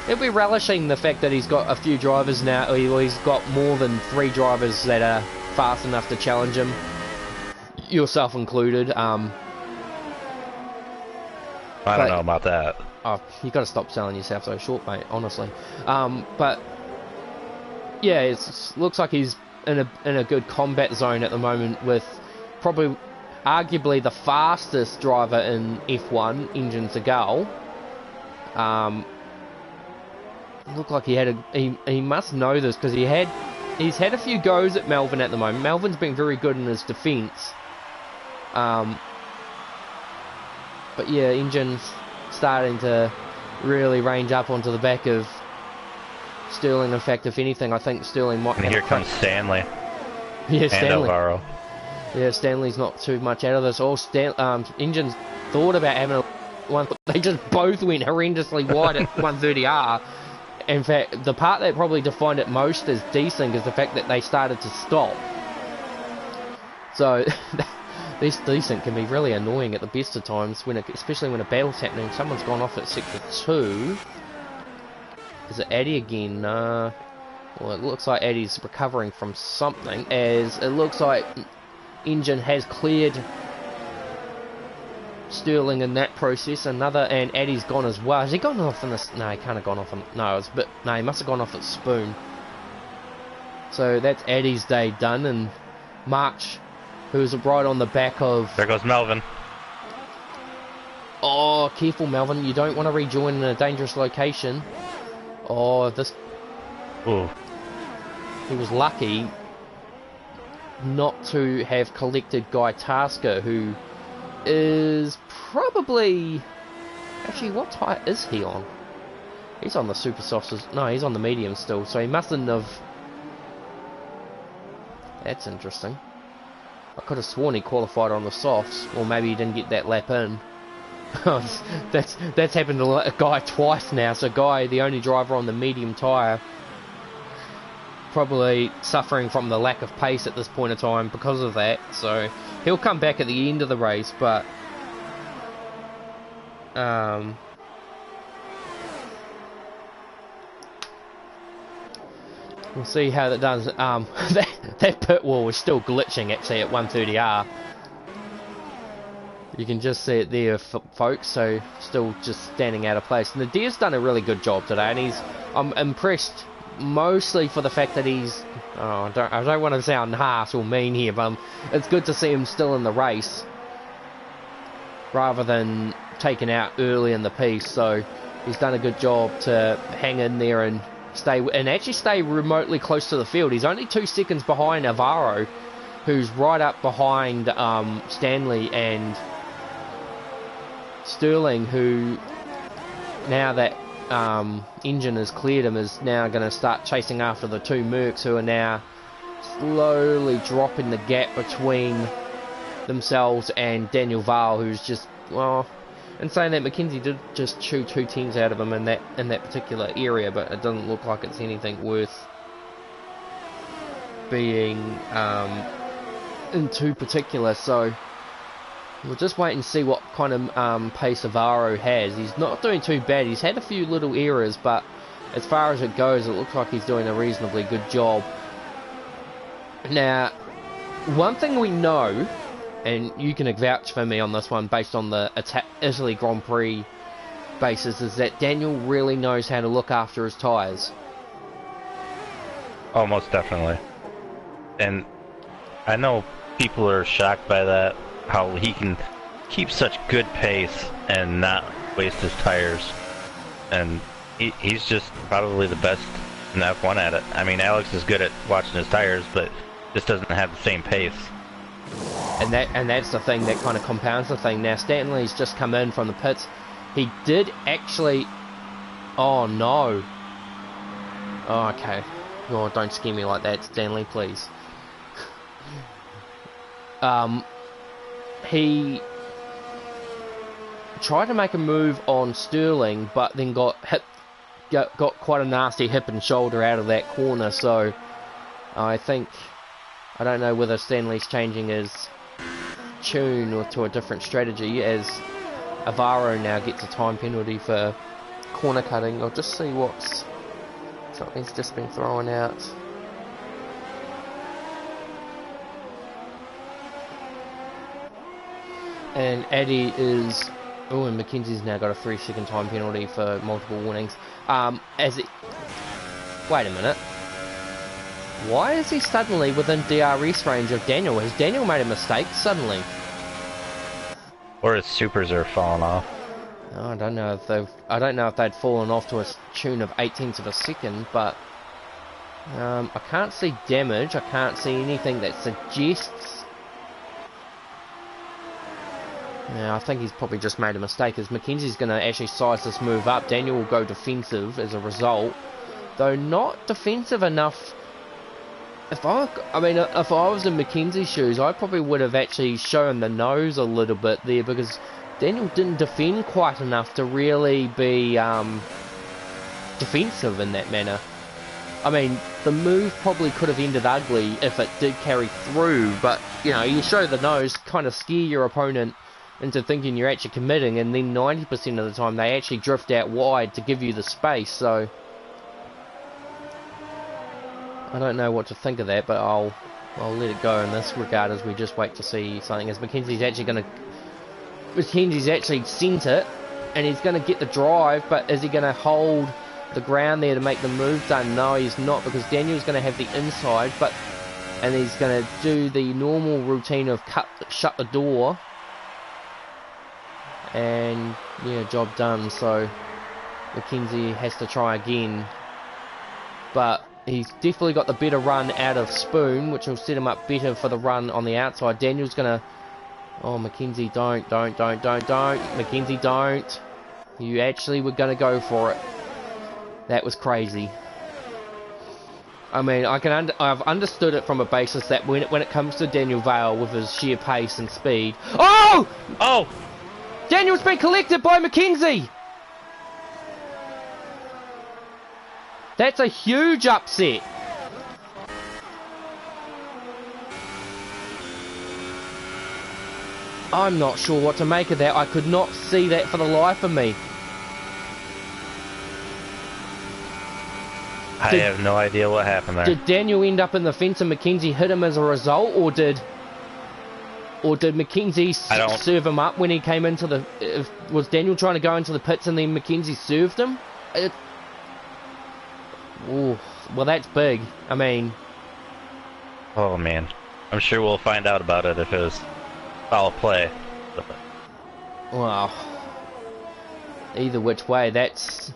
relishing the fact that he's got a few drivers now. He's got more than 3 drivers that are fast enough to challenge him, yourself included. I don't know about that. Oh, you got to stop selling yourself so short, mate. Honestly, but yeah, it looks like he's in a good combat zone at the moment, with probably arguably the fastest driver in F1, Engine Segal. Looked like he must know this, because he's had a few goes at Melvin at the moment. Melvin's been very good in his defence. But yeah, Engine's starting to really range up onto the back of Sterling. In fact, if anything, I think Sterling might. And here comes Stanley. Yeah, Stanley. And Alvaro. Yeah, Stanley's not too much out of this. Engine's thought about having one. They just both went horrendously wide at 130R. In fact, the part that probably defined it most as desync is the fact that they started to stop. So this desync can be really annoying at the best of times, especially when a battle's happening. Someone's gone off at sector 2. Is it Addy again? Well, it looks like Addy's recovering from something, as it looks like Engine has cleared Sterling in that process. And Addy's gone as well. Has he gone off in this? No, he can't have gone off. No, he must have gone off at Spoon. So that's Addy's day done. And March, who's right on the back of. There goes Melvin. Oh, careful, Melvin. You don't want to rejoin in a dangerous location. Oh, this. Ooh. He was lucky. not to have collected Guy Tasker, who is probably... Actually, what tyre is he on? He's on the super softs. No, he's on the medium still, so he mustn't have... That's interesting. I could have sworn he qualified on the softs, or maybe he didn't get that lap in. that's happened to a Guy twice now, so Guy, the only driver on the medium tyre, probably suffering from the lack of pace at this point in time because of that, so he'll come back at the end of the race, but we'll see how that does. That pit wall is still glitching actually at 130R. You can just see it there, folks, so still just standing out of place. And the Deer's done a really good job today, and I'm impressed mostly for the fact that he's... I don't want to sound harsh or mean here, but it's good to see him still in the race rather than taken out early in the piece. So he's done a good job to hang in there and actually stay remotely close to the field. He's only 2 seconds behind Alvaro, who's right up behind Stanley and Sterling, who, now that engine has cleared him, is now going to start chasing after the 2 Mercs, who are now slowly dropping the gap between themselves and Daniel Val, who's just, well, in saying that, McKenzie did just chew 2 tenths out of him in that particular area, but it doesn't look like it's anything worth being in too particular, so we'll just wait and see what kind of pace Alvaro has. He's not doing too bad. He's had a few little errors, but as far as it goes, it looks like he's doing a reasonably good job. Now, one thing we know, and you can vouch for me on this one based on the Italy Grand Prix basis, is that Daniel really knows how to look after his tyres. Oh, most definitely. And I know people are shocked by that, how he can keep such good pace and not waste his tires. And he's just probably the best in F1 at it. I mean, Alex is good at watching his tires, but just doesn't have the same pace. And that's the thing that kind of compounds the thing. Now, Stanley's just come in from the pits. He did actually... Oh, no. Oh, okay. Oh, don't scare me like that, Stanley, please. He tried to make a move on Sterling, but then got quite a nasty hip and shoulder out of that corner, so I don't know whether Stanley's changing his tune or to a different strategy, as Alvaro now gets a time penalty for corner cutting. I'll just see something's just been thrown out. And Addy is... Oh, and McKenzie's now got a 3-second time penalty for multiple warnings. Wait a minute. Why is he suddenly within DRS range of Daniel? Has Daniel made a mistake suddenly? Or his supers are falling off. Oh, I don't know if they'd fallen off to a tune of 0.8 of a second, but I can't see damage. I can't see anything that suggests. Yeah, I think he's probably just made a mistake, as Mackenzie's going to actually size this move up. Daniel will go defensive as a result, though not defensive enough. If I was in Mackenzie's shoes, I probably would have actually shown the nose a little bit there, because Daniel didn't defend quite enough to really be defensive in that manner. I mean, the move probably could have ended ugly if it did carry through, but, you know, you show the nose, kind of scare your opponent into thinking you're actually committing, and then 90% of the time they actually drift out wide to give you the space, so I don't know what to think of that, but I'll let it go in this regard as we just wait to see something, as Mackenzie's actually sent it, and he's going to get the drive, but is he going to hold the ground there to make the move done? No, he's not, because Daniel's going to have the inside, and he's going to do the normal routine of shut the door, and yeah, job done. So Mackenzie has to try again, but He's definitely got the better run out of Spoon, which will set him up better for the run on the outside. Daniel's going to... Oh, Mackenzie, don't. Mackenzie, don't. You actually were going to go for it. That was crazy. I mean, I've understood it from a basis that when it comes to Daniel Vale with his sheer pace and speed... Oh! Oh! Daniel's been collected by Mackenzie! That's a huge upset. I'm not sure what to make of that. I could not see that for the life of me. I have no idea what happened there. Did Daniel end up in the fence and Mackenzie hit him as a result, or did Mackenzie serve him up when he came into the... was Daniel trying to go into the pits and then Mackenzie served him? Ooh, well, that's big. I mean... Oh, man. I'm sure we'll find out about it if it was foul play. Well, either which way, that's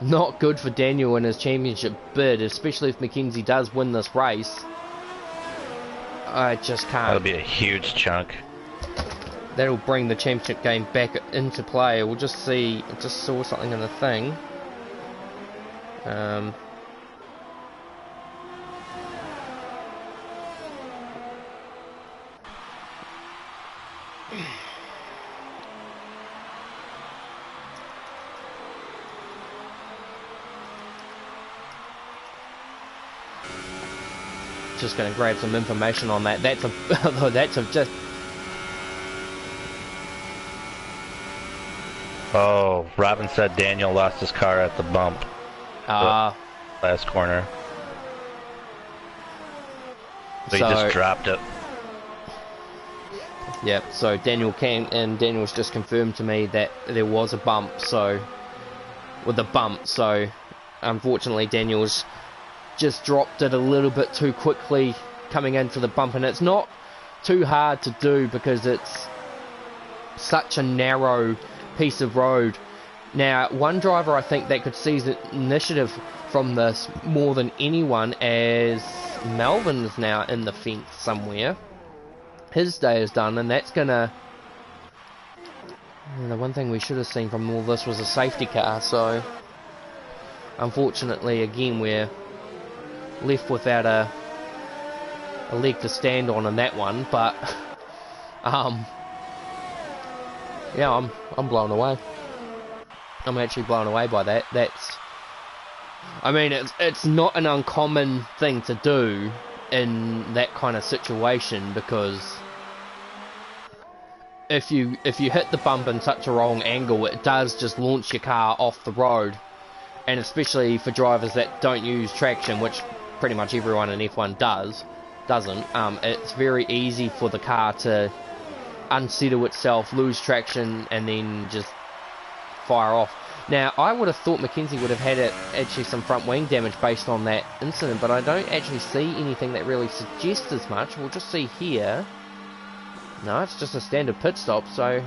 not good for Daniel in his championship bid, especially if Mackenzie does win this race. I just can't. That'll be a huge chunk. That'll bring the championship game back into play. We'll just see. I just saw something in the thing. Just going to grab some information on that. That's just... Oh, Robin said Daniel lost his car at the bump. Last corner. So he just dropped it. Yep, so Daniel's just confirmed to me that there was a bump, so... With the bump, so... Unfortunately, Daniel's just dropped it a little bit too quickly coming into the bump, and it's not too hard to do because it's such a narrow piece of road. Now, one driver I think that could seize the initiative from this more than anyone, as Melvin is now in the fence somewhere. His day is done, and that's gonna... The one thing we should have seen from all this was a safety car, so unfortunately again we're left without a leg to stand on that one, but yeah, I'm blown away. I'm actually blown away by that. I mean, it's not an uncommon thing to do in that kind of situation, because if you hit the bump in such a wrong angle, it does just launch your car off the road, and especially for drivers that don't use traction, which pretty much everyone in F1 doesn't, it's very easy for the car to unsettle itself, lose traction, and then just fire off. Now, I would have thought Mackenzie would have had actually some front wing damage based on that incident, but I don't actually see anything that really suggests as much. We'll just see here. No, it's just a standard pit stop, so...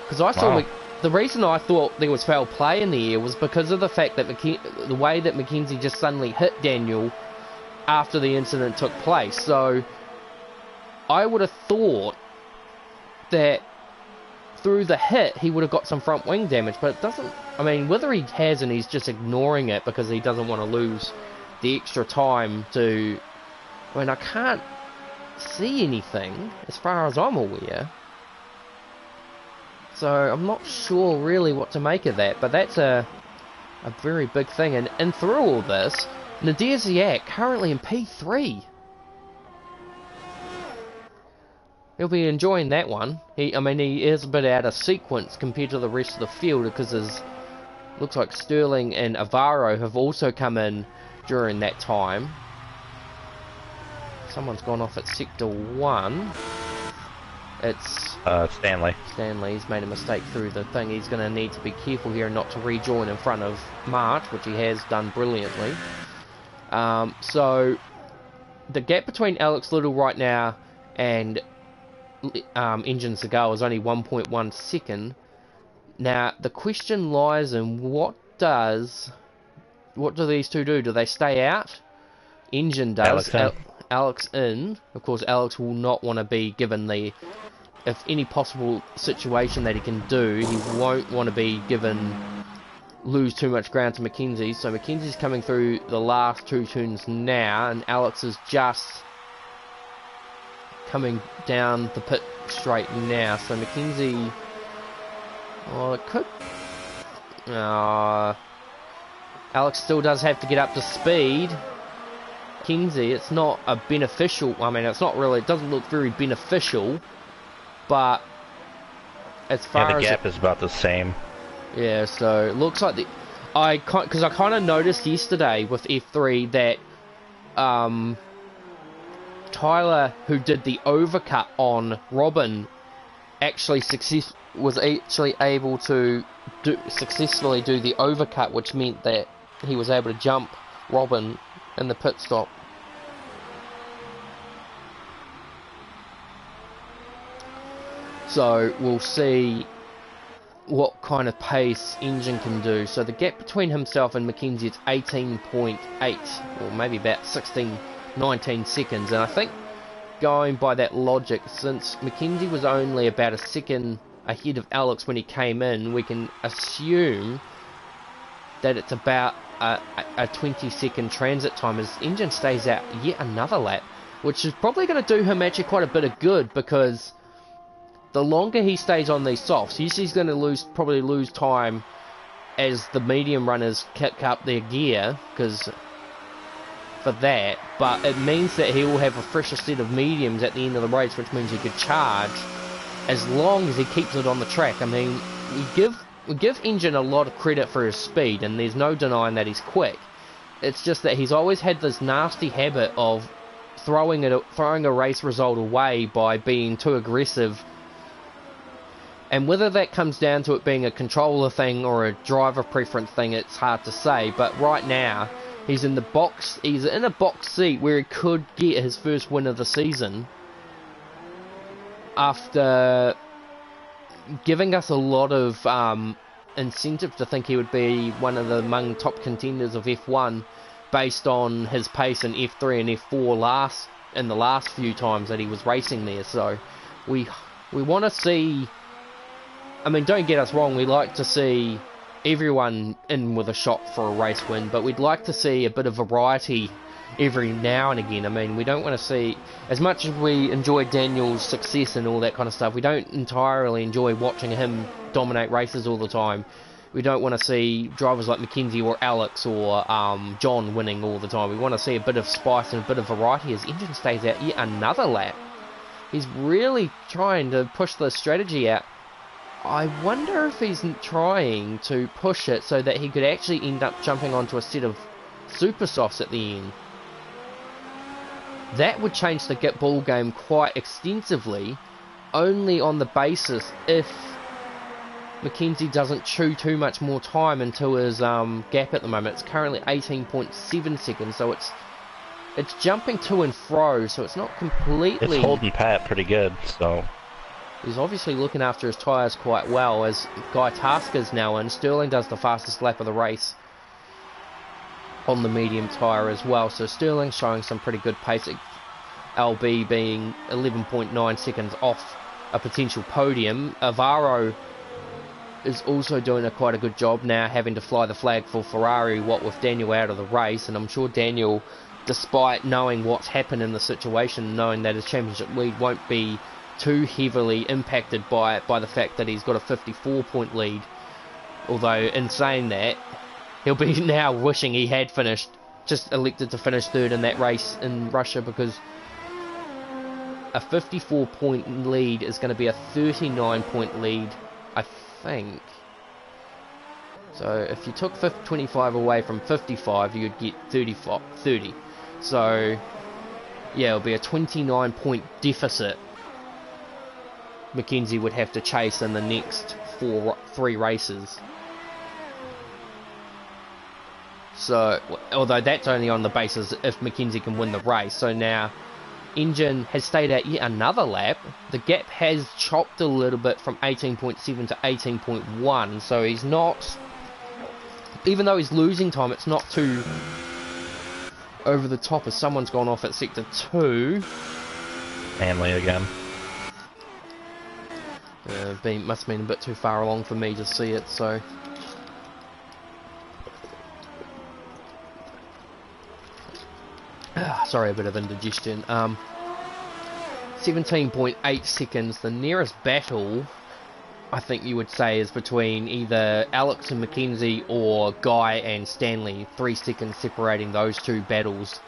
Because I saw... The reason I thought there was foul play in the air was because of the fact that the way that Mackenzie just suddenly hit Daniel after the incident took place. So I would have thought that through the hit he would have got some front wing damage, but it doesn't. I mean, whether he has and he's just ignoring it because he doesn't want to lose the extra time to... I mean, I can't see anything as far as I'm aware. So I'm not sure really what to make of that, but that's a very big thing. And through all this, Nadir Ziyech currently in P3. He'll be enjoying that one. He is a bit out of sequence compared to the rest of the field, because looks like Sterling and Avaro have also come in during that time. Someone's gone off at Sector 1. It's Stanley. Stanley's made a mistake through the thing. He's going to need to be careful here not to rejoin in front of March, which he has done brilliantly. So the gap between Alex Little right now and Engine Segal is only 1.1 second. Now the question lies in what does what do these two do? Do they stay out? Engine does. Alex in. Of course, Alex will not want to be given the... If any possible situation that he can do, he won't want to be given... lose too much ground to Mackenzie. So Mackenzie's coming through the last two turns now, and Alex is just coming down the pit straight now. So Mackenzie... Oh, it could... Alex still does have to get up to speed. Mackenzie, it's not a beneficial... I mean, it's not really... It doesn't look very beneficial. But as far as... the gap is about the same. Yeah, so it looks like the... Because I kind of noticed yesterday with F3 that... Tyler, who did the overcut on Robin, was actually able to successfully do the overcut, which meant that he was able to jump Robin in the pit stop. So we'll see what kind of pace Engine can do. So the gap between himself and Mackenzie is 18.8, or maybe about 19 seconds. And I think going by that logic, since Mackenzie was only about a second ahead of Alex when he came in, we can assume that it's about a 20-second transit time as Engine stays out yet another lap, which is probably going to do him actually quite a bit of good, because the longer he stays on these softs, yes, he's going to probably lose time as the medium runners kick up their gear, because for that, but it means that he will have a fresher set of mediums at the end of the race, which means he could charge as long as he keeps it on the track. I mean, we give Engine a lot of credit for his speed, and there's no denying that he's quick. It's just that he's always had this nasty habit of throwing a race result away by being too aggressive. And whether that comes down to it being a controller thing or a driver preference thing, it's hard to say. But right now, he's in a box seat where he could get his first win of the season, after giving us a lot of incentive to think he would be one of the among top contenders of F1 based on his pace in F3 and F4 in the last few times that he was racing there. So we want to see... I mean, don't get us wrong, we like to see everyone in with a shot for a race win, but we'd like to see a bit of variety every now and again. I mean, we don't want to see, as much as we enjoy Daniel's success and all that kind of stuff, we don't entirely enjoy watching him dominate races all the time. We don't want to see drivers like Mackenzie or Alex or John winning all the time. We want to see a bit of spice and a bit of variety as Engine stays out yet another lap. He's really trying to push the strategy out. I wonder if he's trying to push it so that he could actually end up jumping onto a set of super softs at the end. That would change the ball game quite extensively, only on the basis if Mackenzie doesn't chew too much more time into his gap at the moment. It's currently 18.7 seconds, so it's jumping to and fro, so it's not completely... It's holding pat pretty good, so... He's obviously looking after his tyres quite well, as Guy Tasker's now in. Sterling does the fastest lap of the race on the medium tyre as well, so Sterling's showing some pretty good pace. LB being 11.9 seconds off a potential podium. Avaro is also doing quite a good job now, having to fly the flag for Ferrari, what with Daniel out of the race, and I'm sure Daniel, despite knowing what's happened in the situation, knowing that his championship lead won't be too heavily impacted by the fact that he's got a 54-point lead. Although, in saying that, he'll be now wishing he had just elected to finish third in that race in Russia, because a 54-point lead is going to be a 39-point lead, I think. So, if you took 25 away from 55, you'd get 30. So, yeah, it'll be a 29-point deficit Mackenzie would have to chase in the next 3 races. So, although that's only on the basis if Mackenzie can win the race. So now, Engine has stayed out yet another lap. The gap has chopped a little bit from 18.7 to 18.1. So he's not even though he's losing time, it's not too over the top as someone's gone off at sector 2. Manly again. Must have been a bit too far along for me to see it, so... Sorry, a bit of indigestion. 17.8 seconds. The nearest battle, I think you would say, is between either Alex and Mackenzie or Guy and Stanley. 3 seconds separating those two battles.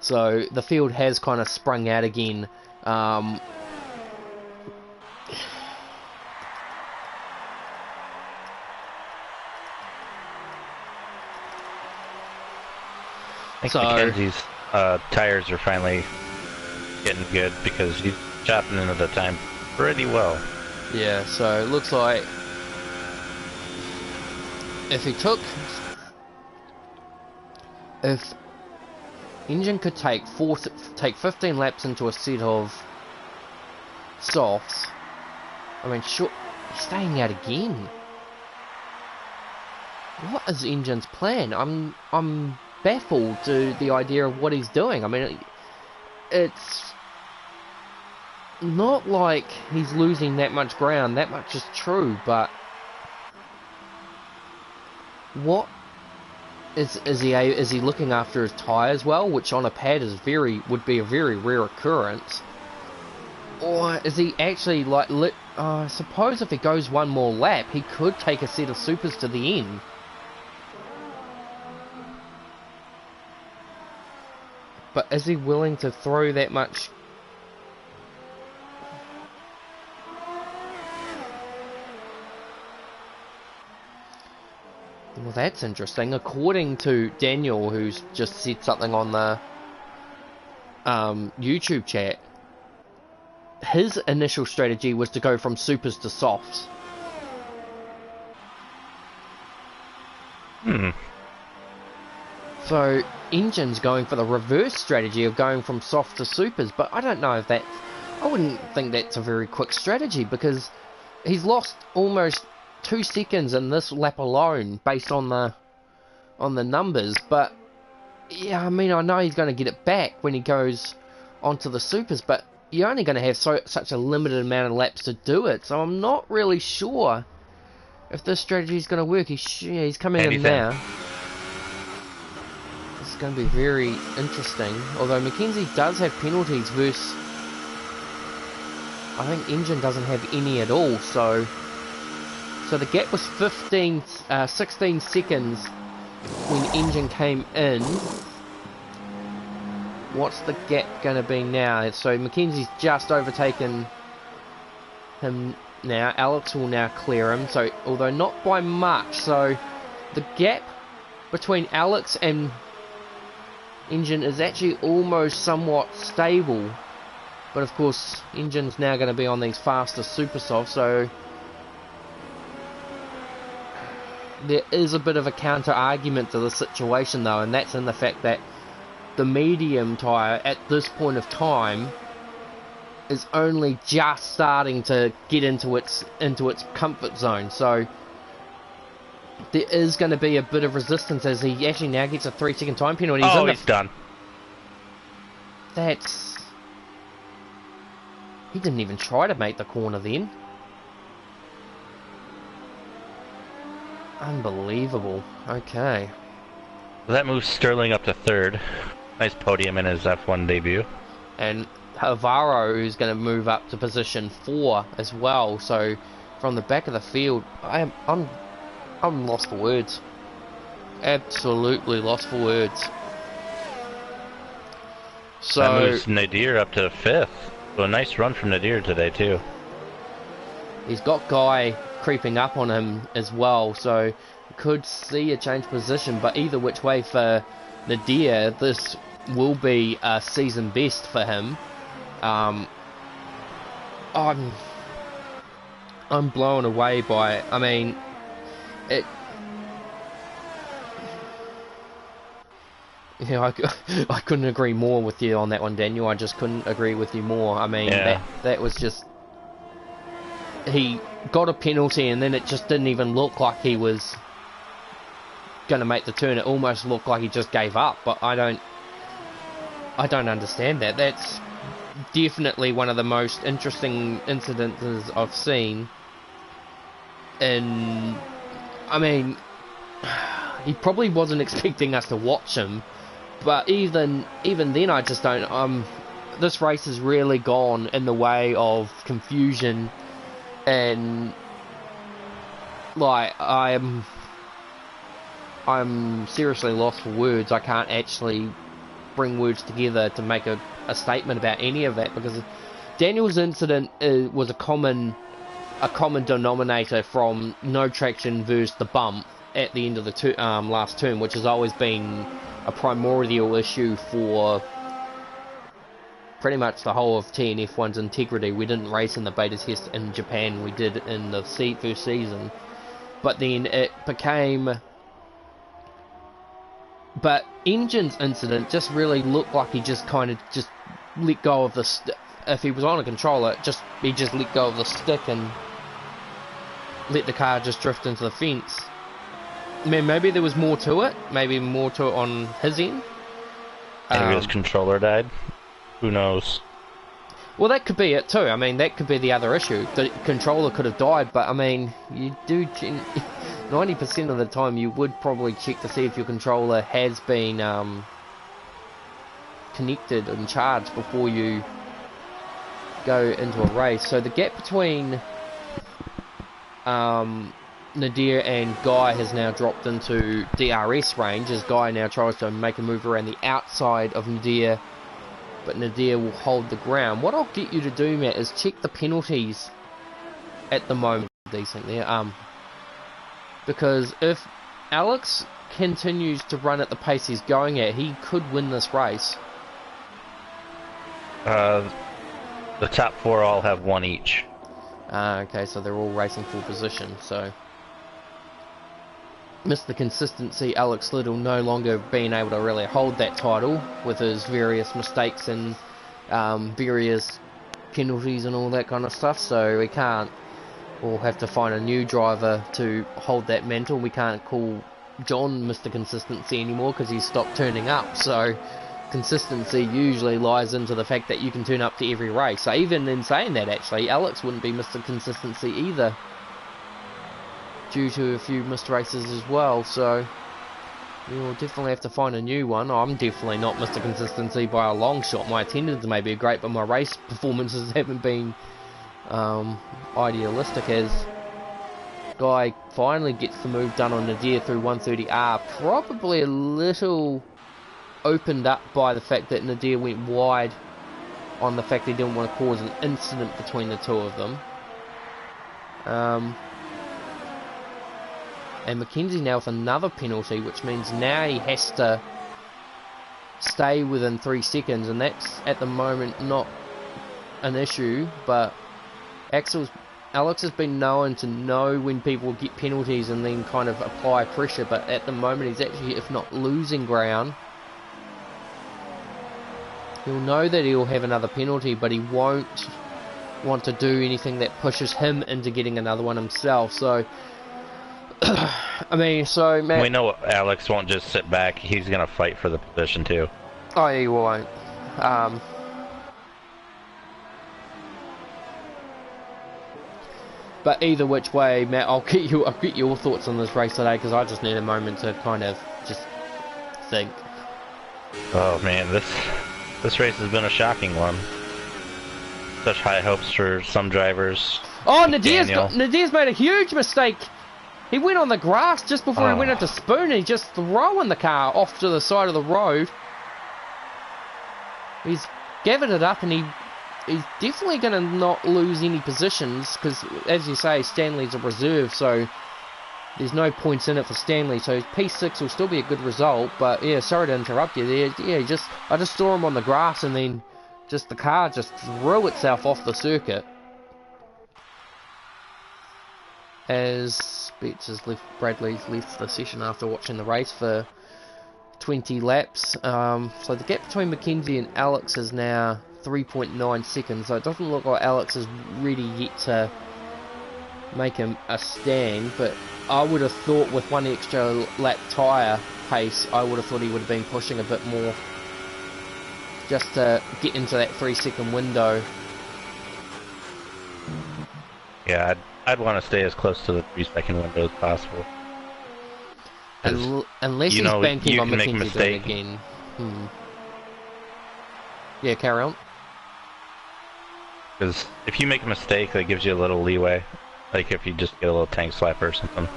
So the field has kind of sprung out again. I think Mackenzie's tires are finally getting good because he's chopping into the time pretty well. Yeah, so it looks like if Engine could take 15 laps into a set of softs, I mean, sure, he's staying out again. What is Engine's plan? I'm baffled to the idea of what he's doing. I mean, it's not like he's losing that much ground. That much is true, but what is he looking after his tyres well, which on a pad would be a very rare occurrence, or is he actually I suppose if he goes one more lap, he could take a set of supers to the end. But is he willing to throw that much? Well, that's interesting. According to Daniel, who's just said something on the YouTube chat, his initial strategy was to go from supers to softs. So Engine's going for the reverse strategy of going from soft to supers, but I don't know if I wouldn't think that's a very quick strategy, because he's lost almost 2 seconds in this lap alone based on the numbers. But yeah, I mean, I know he's going to get it back when he goes onto the supers, but you're only going to have such a limited amount of laps to do it, so I'm not really sure if this strategy is going to work. He's coming in now. It's going to be very interesting. Although Mackenzie does have penalties versus... I think Engine doesn't have any at all, so the gap was 16 seconds when Engine came in. What's the gap going to be now? So Mackenzie's just overtaken him now. Alex will now clear him, so although not by much. So the gap between Alex and Engine is actually almost somewhat stable, but of course Engine's now going to be on these faster super softs, so there is a bit of a counter argument to the situation though, and that's in the fact that the medium tyre at this point of time is only just starting to get into its comfort zone, so there is going to be a bit of resistance as he actually now gets a 3-second time penalty. He's done. He didn't even try to make the corner then. Unbelievable. Okay. That moves Sterling up to 3rd. Nice podium in his F1 debut. And Alvaro, who's going to move up to position 4 as well. So from the back of the field, I'm lost for words. Absolutely lost for words. So that moves Nadir up to 5th. So a nice run from Nadir today too. He's got Guy creeping up on him as well, so you could see a change position, but either which way for Nadir, this will be a season best for him. I'm blown away by it. I mean, I couldn't agree more with you on that one, Daniel. I just couldn't agree with you more. I mean, that was just... He got a penalty and then it just didn't even look like he was going to make the turn, it almost looked like he just gave up. But I don't understand that. That's definitely one of the most interesting incidences I've seen. And I mean, he probably wasn't expecting us to watch him, but even then, I just don't. This race has really gone in the way of confusion, and like I'm seriously lost for words. I can't actually bring words together to make a statement about any of that, because Daniel's incident was a common denominator from no traction versus the bump at the end of the last turn, which has always been a primordial issue for pretty much the whole of TNF1's integrity. We didn't race in the beta test in Japan, we did in the first season, but then it became... But Engine's incident just really looked like he just kind of just let go of the if he was on a controller, he just let go of the stick and let the car just drift into the fence. I mean, maybe there was more to it, maybe more to it on his end. Maybe his controller died. Who knows? Well, that could be it too. I mean, that could be the other issue. The controller could have died, but I mean, you do 90% of the time you would probably check to see if your controller has been connected and charged before you go into a race. So the gap between Nadir and Guy has now dropped into DRS range, as Guy now tries to make a move around the outside of Nadir, but Nadir will hold the ground. What I'll get you to do, Matt, is check the penalties at the moment. Decent there. Because if Alex continues to run at the pace he's going at, he could win this race. The top four all have one each. Okay, so they're all racing full position, so... Mr. Consistency, Alex Little, no longer being able to really hold that title with his various mistakes and various penalties and all that kind of stuff, so we can't... We'll have to find a new driver to hold that mantle. We can't call John Mr. Consistency anymore because he's stopped turning up, so... Consistency usually lies into the fact that you can turn up to every race. So even in saying that, actually, Alex wouldn't be Mr. Consistency either, due to a few missed races as well. So we'll definitely have to find a new one. I'm definitely not Mr. Consistency by a long shot. My attendance may be great, but my race performances haven't been idealistic, as Guy finally gets the move done on Nadir through 130R. Probably a little opened up by the fact that Nadir went wide on the fact he didn't want to cause an incident between the two of them. And Mackenzie now with another penalty, which means now he has to stay within 3 seconds, and that's at the moment not an issue, but Alex has been known to know when people get penalties and then kind of apply pressure, but at the moment he's actually, if not losing ground, he'll know that he'll have another penalty, but he won't want to do anything that pushes him into getting another one himself. So, I mean, so Matt, we know Alex won't just sit back. He's going to fight for the position too. Oh, he won't. But either which way, Matt, I'll get your thoughts on this race today, because I just need a moment to kind of just think. Oh man, this race has been a shocking one. Such high hopes for some drivers. Oh, Nadir's made a huge mistake. He went on the grass just before he went into Spoon, and he's just throwing the car off to the side of the road. He's gathered it up, and he's definitely going to not lose any positions, because, as you say, Stanley's a reserve, so there's no points in it for Stanley, so P6 will still be a good result. But yeah, sorry to interrupt you there. Yeah, I just saw him on the grass, and then just the car just threw itself off the circuit. As Bradley's left the session after watching the race for 20 laps. So the gap between Mackenzie and Alex is now 3.9 seconds, so it doesn't look like Alex is ready yet to make him a stand, but I would have thought with one extra lap tyre pace, I would have thought he would have been pushing a bit more just to get into that 3-second window. Yeah, I'd want to stay as close to the 3-second window as possible. Unless he's banking on Mackenzie doing it again. Yeah, carry on. Because if you make a mistake, that gives you a little leeway. Like if you just get a little tank slapper or something.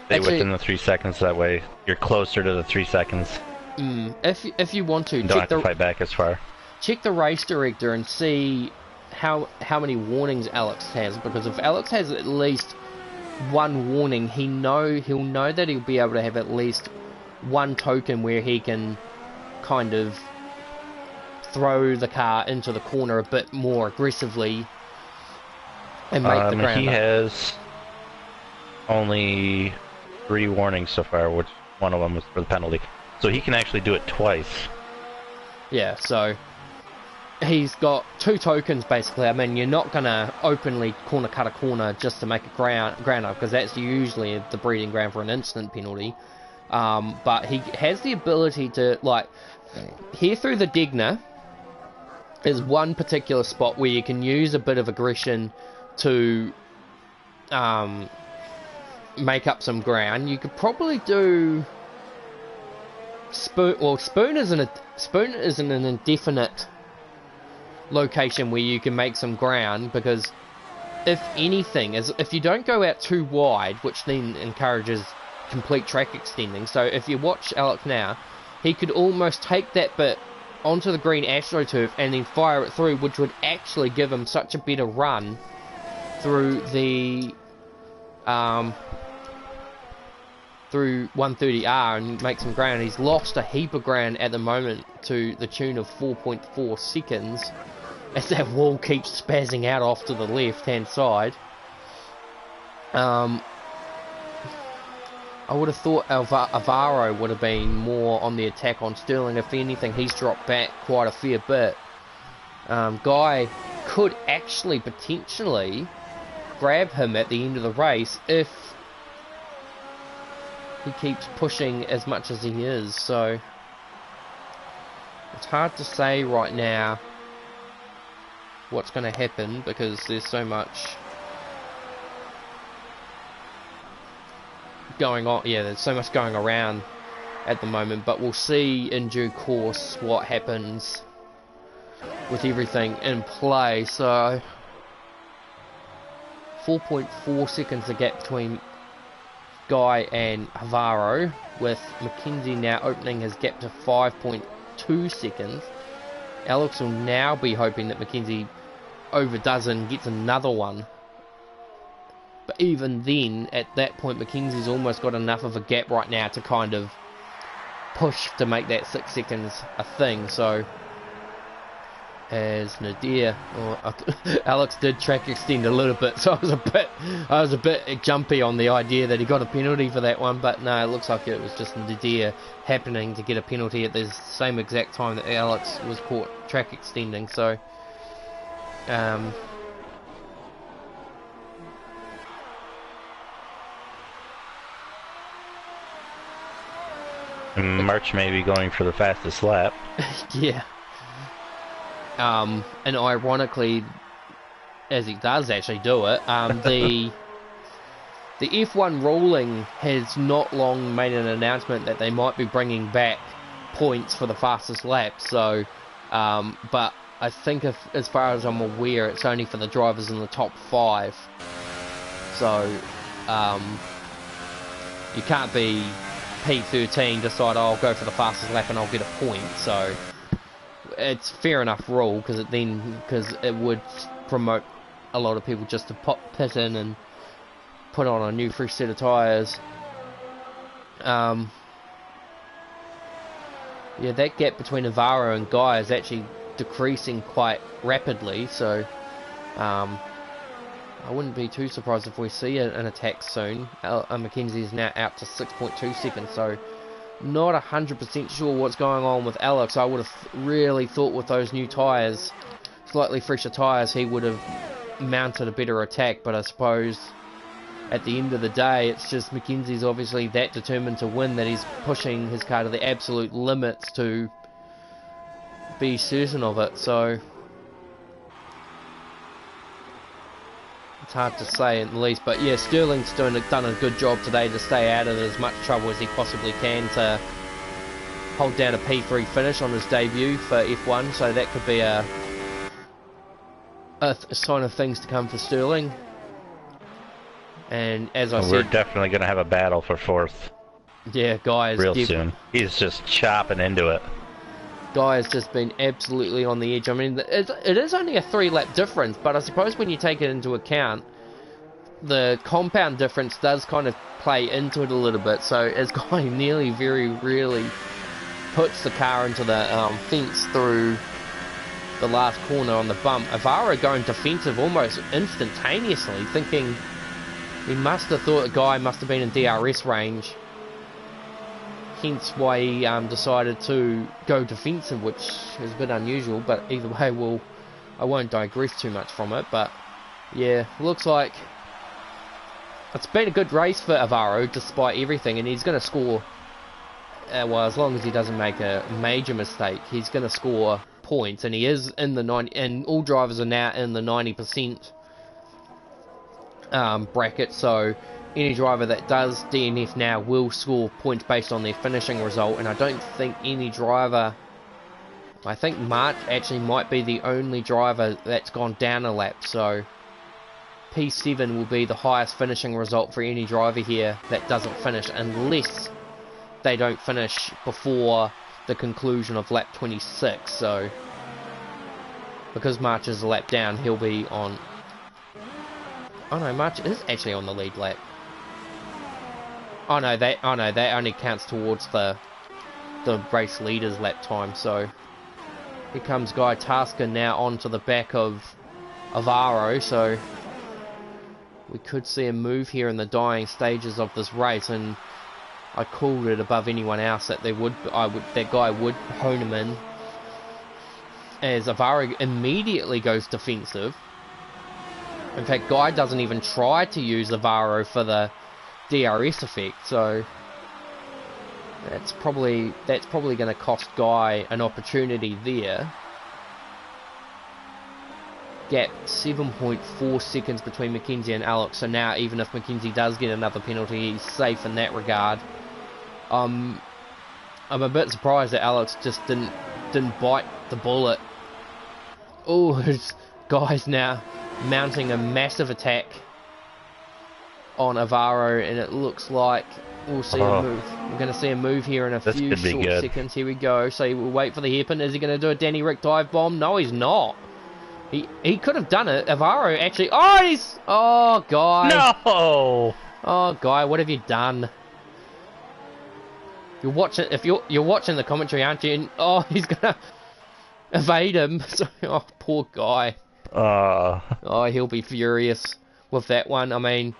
Stay within the 3 seconds, that way you're closer to the 3 seconds. If you want to, you don't have to fight back as far. Check the race director and see how many warnings Alex has, because if Alex has at least one warning, he'll know that he'll be able to have at least one token where he can kind of throw the car into the corner a bit more aggressively and make the ground he has only 3 warnings so far, which one of them was for the penalty. So he can actually do it twice. Yeah, so he's got 2 tokens basically. I mean, you're not going to openly corner cut a corner just to make a ground up, because that's usually the breeding ground for an instant penalty. But he has the ability to, like, here through the Degner is one particular spot where you can use a bit of aggression to make up some ground. You could probably do Spoon. Well, Spoon is in an indefinite location where you can make some ground, because if anything, if you don't go out too wide, which then encourages complete track extending. So if you watch Alex now, he could almost take that bit onto the green AstroTurf and then fire it through, which would actually give him such a better run through the through 130R and make some ground. He's lost a heap of ground at the moment to the tune of 4.4 seconds as that wall keeps spazzing out off to the left hand side. I would have thought Alvaro would have been more on the attack on Sterling. If anything, he's dropped back quite a fair bit. Guy could actually potentially grab him at the end of the race if he keeps pushing as much as he is. So it's hard to say right now what's going to happen, because there's so much going on. Yeah, there's so much going around at the moment, but we'll see in due course what happens with everything in play. So 4.4 seconds the gap between Guy and Alvaro, with Mackenzie now opening his gap to 5.2 seconds. Alex will now be hoping that Mackenzie overdoes and gets another one. But even then, at that point, Mackenzie's almost got enough of a gap right now to kind of push to make that 6 seconds a thing. So, as Nadir, Alex did track extend a little bit, so I was a bit jumpy on the idea that he got a penalty for that one. But no, it looks like it was just Nadir happening to get a penalty at the same exact time that Alex was caught track extending. So, March may be going for the fastest lap. Yeah. And ironically, as he does actually do it, the F1 ruling has not long made an announcement that they might be bringing back points for the fastest lap. So, but I think as far as I'm aware, it's only for the drivers in the top 5. So, you can't be P13 decide, oh, I'll go for the fastest lap and I'll get a point. So it's fair enough rule, because it would promote a lot of people just to pit in and put on a new fresh set of tyres. Yeah, that gap between Navarro and Guy is actually decreasing quite rapidly, so I wouldn't be too surprised if we see an attack soon. Mackenzie is now out to 6.2 seconds, so not 100% sure what's going on with Alex. I would have really thought with those new tyres, slightly fresher tyres, he would have mounted a better attack, but I suppose at the end of the day, it's just Mackenzie's obviously that determined to win that he's pushing his car to the absolute limits to be certain of it, so it's hard to say at least. But yeah, Sterling's done a good job today to stay out of as much trouble as he possibly can to hold down a P3 finish on his debut for F1, so that could be a sign of things to come for Sterling. And as I said, we're definitely going to have a battle for 4th. Yeah, guys, real soon. He's just chopping into it. Guy has just been absolutely on the edge. I mean, it is only a 3-lap difference, but I suppose when you take it into account, the compound difference does kind of play into it a little bit. So as Guy nearly very rarely puts the car into the fence through the last corner on the bump, Avaro going defensive almost instantaneously, thinking he must have thought the Guy must have been in DRS range. Hence why he decided to go defensive, which is a bit unusual, but either way, I won't digress too much from it. But yeah, looks like it's been a good race for Avaro despite everything, and he's going to score, well, as long as he doesn't make a major mistake, he's going to score points, and he is in the 90, and all drivers are now in the 90% bracket, so any driver that does DNF now will score points based on their finishing result. And I don't think any driver, I think March actually might be the only driver that's gone down a lap, so P7 will be the highest finishing result for any driver here that doesn't finish, unless they don't finish before the conclusion of lap 26. So because March is a lap down, he'll be on, oh no, March is actually on the lead lap. Oh no, that only counts towards the race leader's lap time. So here comes Guy Tasker now onto the back of Avaro, so we could see a move here in the dying stages of this race, and I called it above anyone else that that Guy would hone him in, as Avaro immediately goes defensive. In fact, Guy doesn't even try to use Avaro for the DRS effect, so that's probably going to cost Guy an opportunity there. Gap 7.4 seconds between Mackenzie and Alex, so now even if Mackenzie does get another penalty, he's safe in that regard. I'm a bit surprised that Alex just didn't bite the bullet. Oh, his Guy's now mounting a massive attack on Avaro, and it looks like we'll see a move. We're going to see a move here in a few short seconds. Here we go. So we'll wait for the hairpin. Is he going to do a Danny Rick dive bomb? No, he's not. He could have done it. Avaro actually. Oh, Guy. No. Oh, Guy, what have you done? You're watching. If you're watching the commentary, aren't you? And, oh, he's going to evade him. So, oh, poor Guy. Oh, he'll be furious with that one. I mean,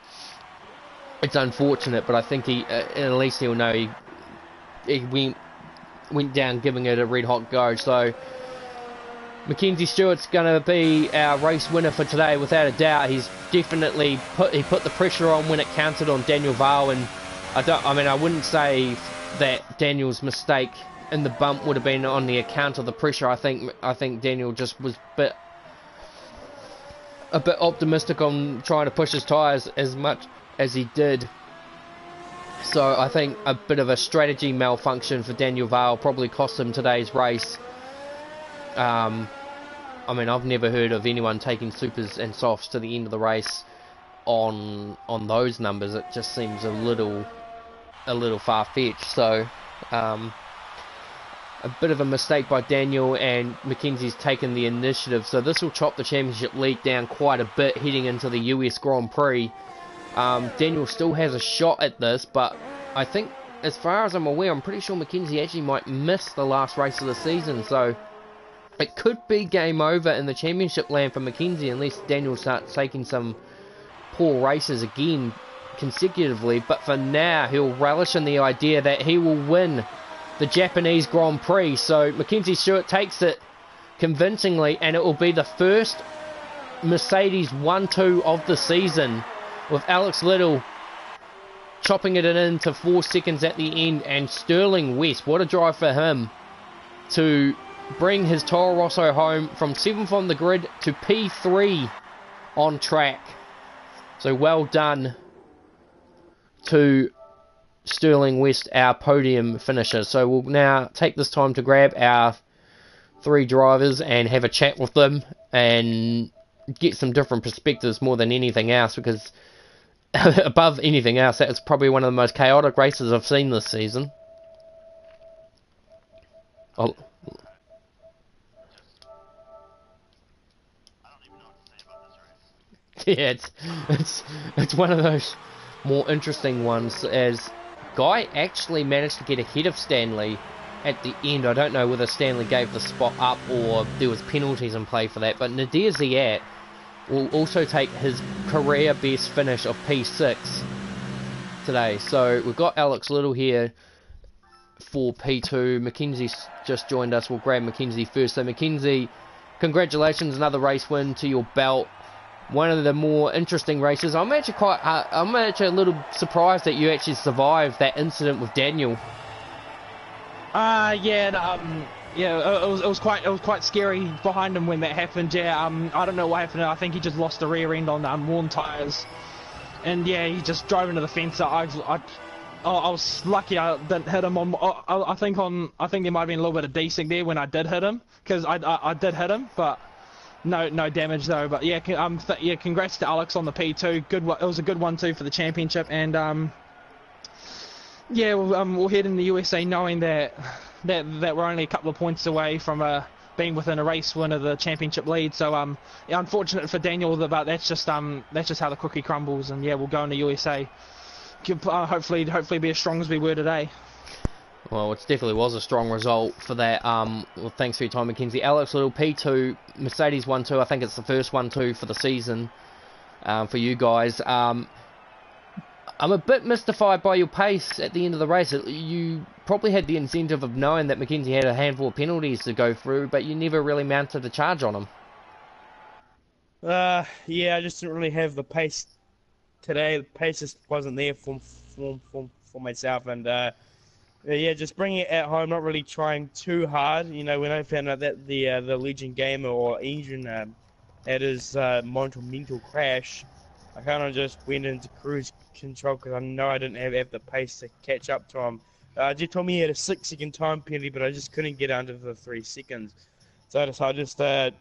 it's unfortunate, but I think at least he'll know he went down giving it a red hot go. So Mackenzie Stewart's going to be our race winner for today without a doubt. He's definitely put the pressure on when it counted on Daniel Val, and I wouldn't say that Daniel's mistake in the bump would have been on the account of the pressure. I think Daniel just was a bit optimistic on trying to push his tyres as much as he did. So I think a bit of a strategy malfunction for Daniel Val probably cost him today's race. I mean, I've never heard of anyone taking supers and softs to the end of the race on those numbers. It just seems a little far-fetched. So a bit of a mistake by Daniel, and Mackenzie's taken the initiative. So this will chop the championship lead down quite a bit heading into the US Grand Prix. Daniel still has a shot at this, but I think, as far as I'm aware, I'm pretty sure Mackenzie actually might miss the last race of the season. So it could be game over in the championship land for Mackenzie unless Daniel starts taking some poor races again consecutively. But for now, he'll relish in the idea that he will win the Japanese Grand Prix. So Mackenzie Stewart takes it convincingly, and it will be the first Mercedes 1-2 of the season, with Alex Little chopping it into 4 seconds at the end, and Sterling West, what a drive for him to bring his Toro Rosso home from 7th on the grid to P3 on track. So well done to Sterling West, our podium finisher. So we'll now take this time to grab our 3 drivers and have a chat with them and get some different perspectives more than anything else, because above anything else, that is probably one of the most chaotic races I've seen this season. Oh. Yeah, it's one of those more interesting ones, as Guy actually managed to get ahead of Stanley at the end. I don't know whether Stanley gave the spot up or there was penalties in play for that, but Nadir Ziyat will also take his career best finish of P6 today. So we've got Alex Little here for P2. Mackenzie's just joined us. We'll grab Mackenzie first. So Mackenzie, congratulations, another race win to your belt. One of the more interesting races. I'm actually a little surprised that you actually survived that incident with Daniel. It was quite scary behind him when that happened. I don't know what happened. I think he just lost the rear end on worn tires, and he just drove into the fence. I was lucky I didn't hit him on. I think there might have been a little bit of desync there when I did hit him, because I did hit him, but no damage though. But congrats to Alex on the P2. Good, it was a good 1-2 for the championship, and we'll head in the USA knowing that we're only a couple of points away from being within a race win of the championship lead. So unfortunate for Daniel, but that's just how the cookie crumbles. And we'll go in the USA. Hopefully be as strong as we were today. Well, it definitely was a strong result for that. Well, thanks for your time, Mackenzie. Alex Little, P2, Mercedes 1-2. I think it's the first 1-2 for the season for you guys. I'm a bit mystified by your pace at the end of the race. You probably had the incentive of knowing that Mackenzie had a handful of penalties to go through, but you never really mounted a charge on him. I just didn't really have the pace today. The pace just wasn't there for myself, and just bringing it at home, not really trying too hard. When I found out that the Legion Gamer or Adrian had his monumental crash, I kind of just went into cruise control because I know I didn't have the pace to catch up to him. He told me he had a 6-second time penalty, but I just couldn't get under the 3 seconds. So I decided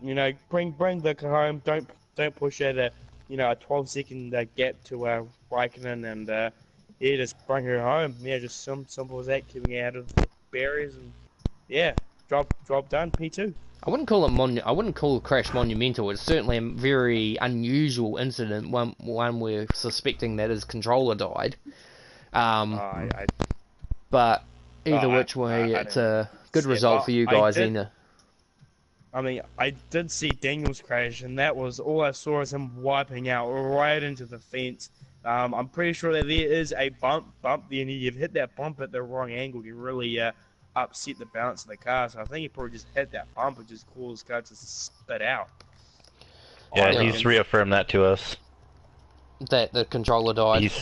bring the car home. Don't push at a 12-second gap to Raikkonen, and just bring her home. Just simple as that, keeping out of the barriers, and job done. P2. I wouldn't call the crash monumental. It's certainly a very unusual incident. One we're suspecting that his controller died. But either which way, it's a good result for you guys. I did see Daniel's crash, and that was all I saw was him wiping out right into the fence. I'm pretty sure that there is a bump, and you've hit that bump at the wrong angle. You really upset the balance of the car, so I think he probably just hit that bump and just caused his car to spit out. Yeah, he's reaffirmed that to us. That the controller died.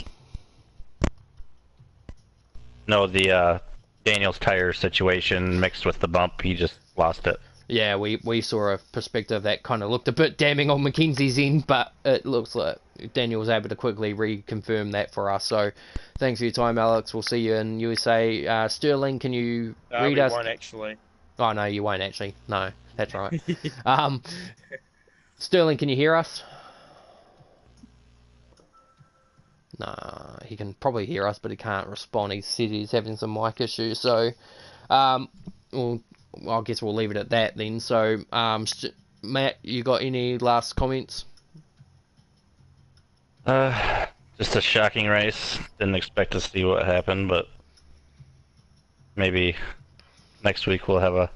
No, the Daniel's tire situation mixed with the bump, he just lost it. Yeah, we saw a perspective that kind of looked a bit damning on Mackenzie's end, but it looks like Daniel was able to quickly reconfirm that for us. So thanks for your time, Alex. We'll see you in USA. Sterling, can you read us? We won't actually. Oh, no, you won't actually. No, that's right. Sterling, can you hear us? Nah, he can probably hear us, but he can't respond. He said he's having some mic issues. So, well, I guess we'll leave it at that then. So, Matt, you got any last comments? Just a shocking race. Didn't expect to see what happened, but maybe next week we'll have a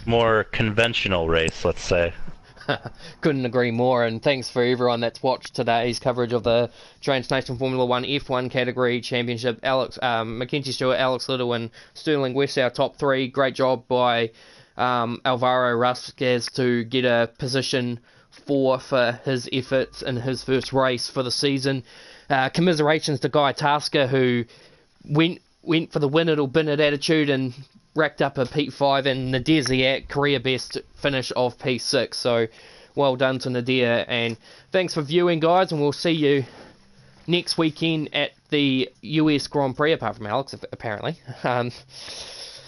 more conventional race, let's say. Couldn't agree more, and thanks for everyone that's watched today's coverage of the Transnational Formula 1 F1 category championship. Mackenzie Stewart, Alex Little and Sterling West, our top 3. Great job by Alvaro Rasquez to get a position for his efforts in his first race for the season. Commiserations to Guy Tasker, who went for the win it or bin it attitude and racked up a P5, and Nadir Ziyech, career best finish of P6. So well done to Nadir, and thanks for viewing, guys, and we'll see you next weekend at the US Grand Prix, apart from Alex, apparently.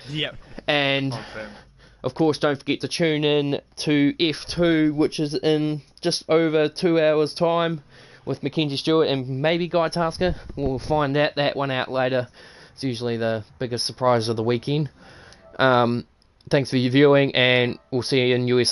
Yep. And Confirmed. of course, don't forget to tune in to F2, which is in just over 2 hours' time, with Mackenzie Stewart and maybe Guy Tasker. We'll find that one out later. It's usually the biggest surprise of the weekend. Thanks for your viewing, and we'll see you in US.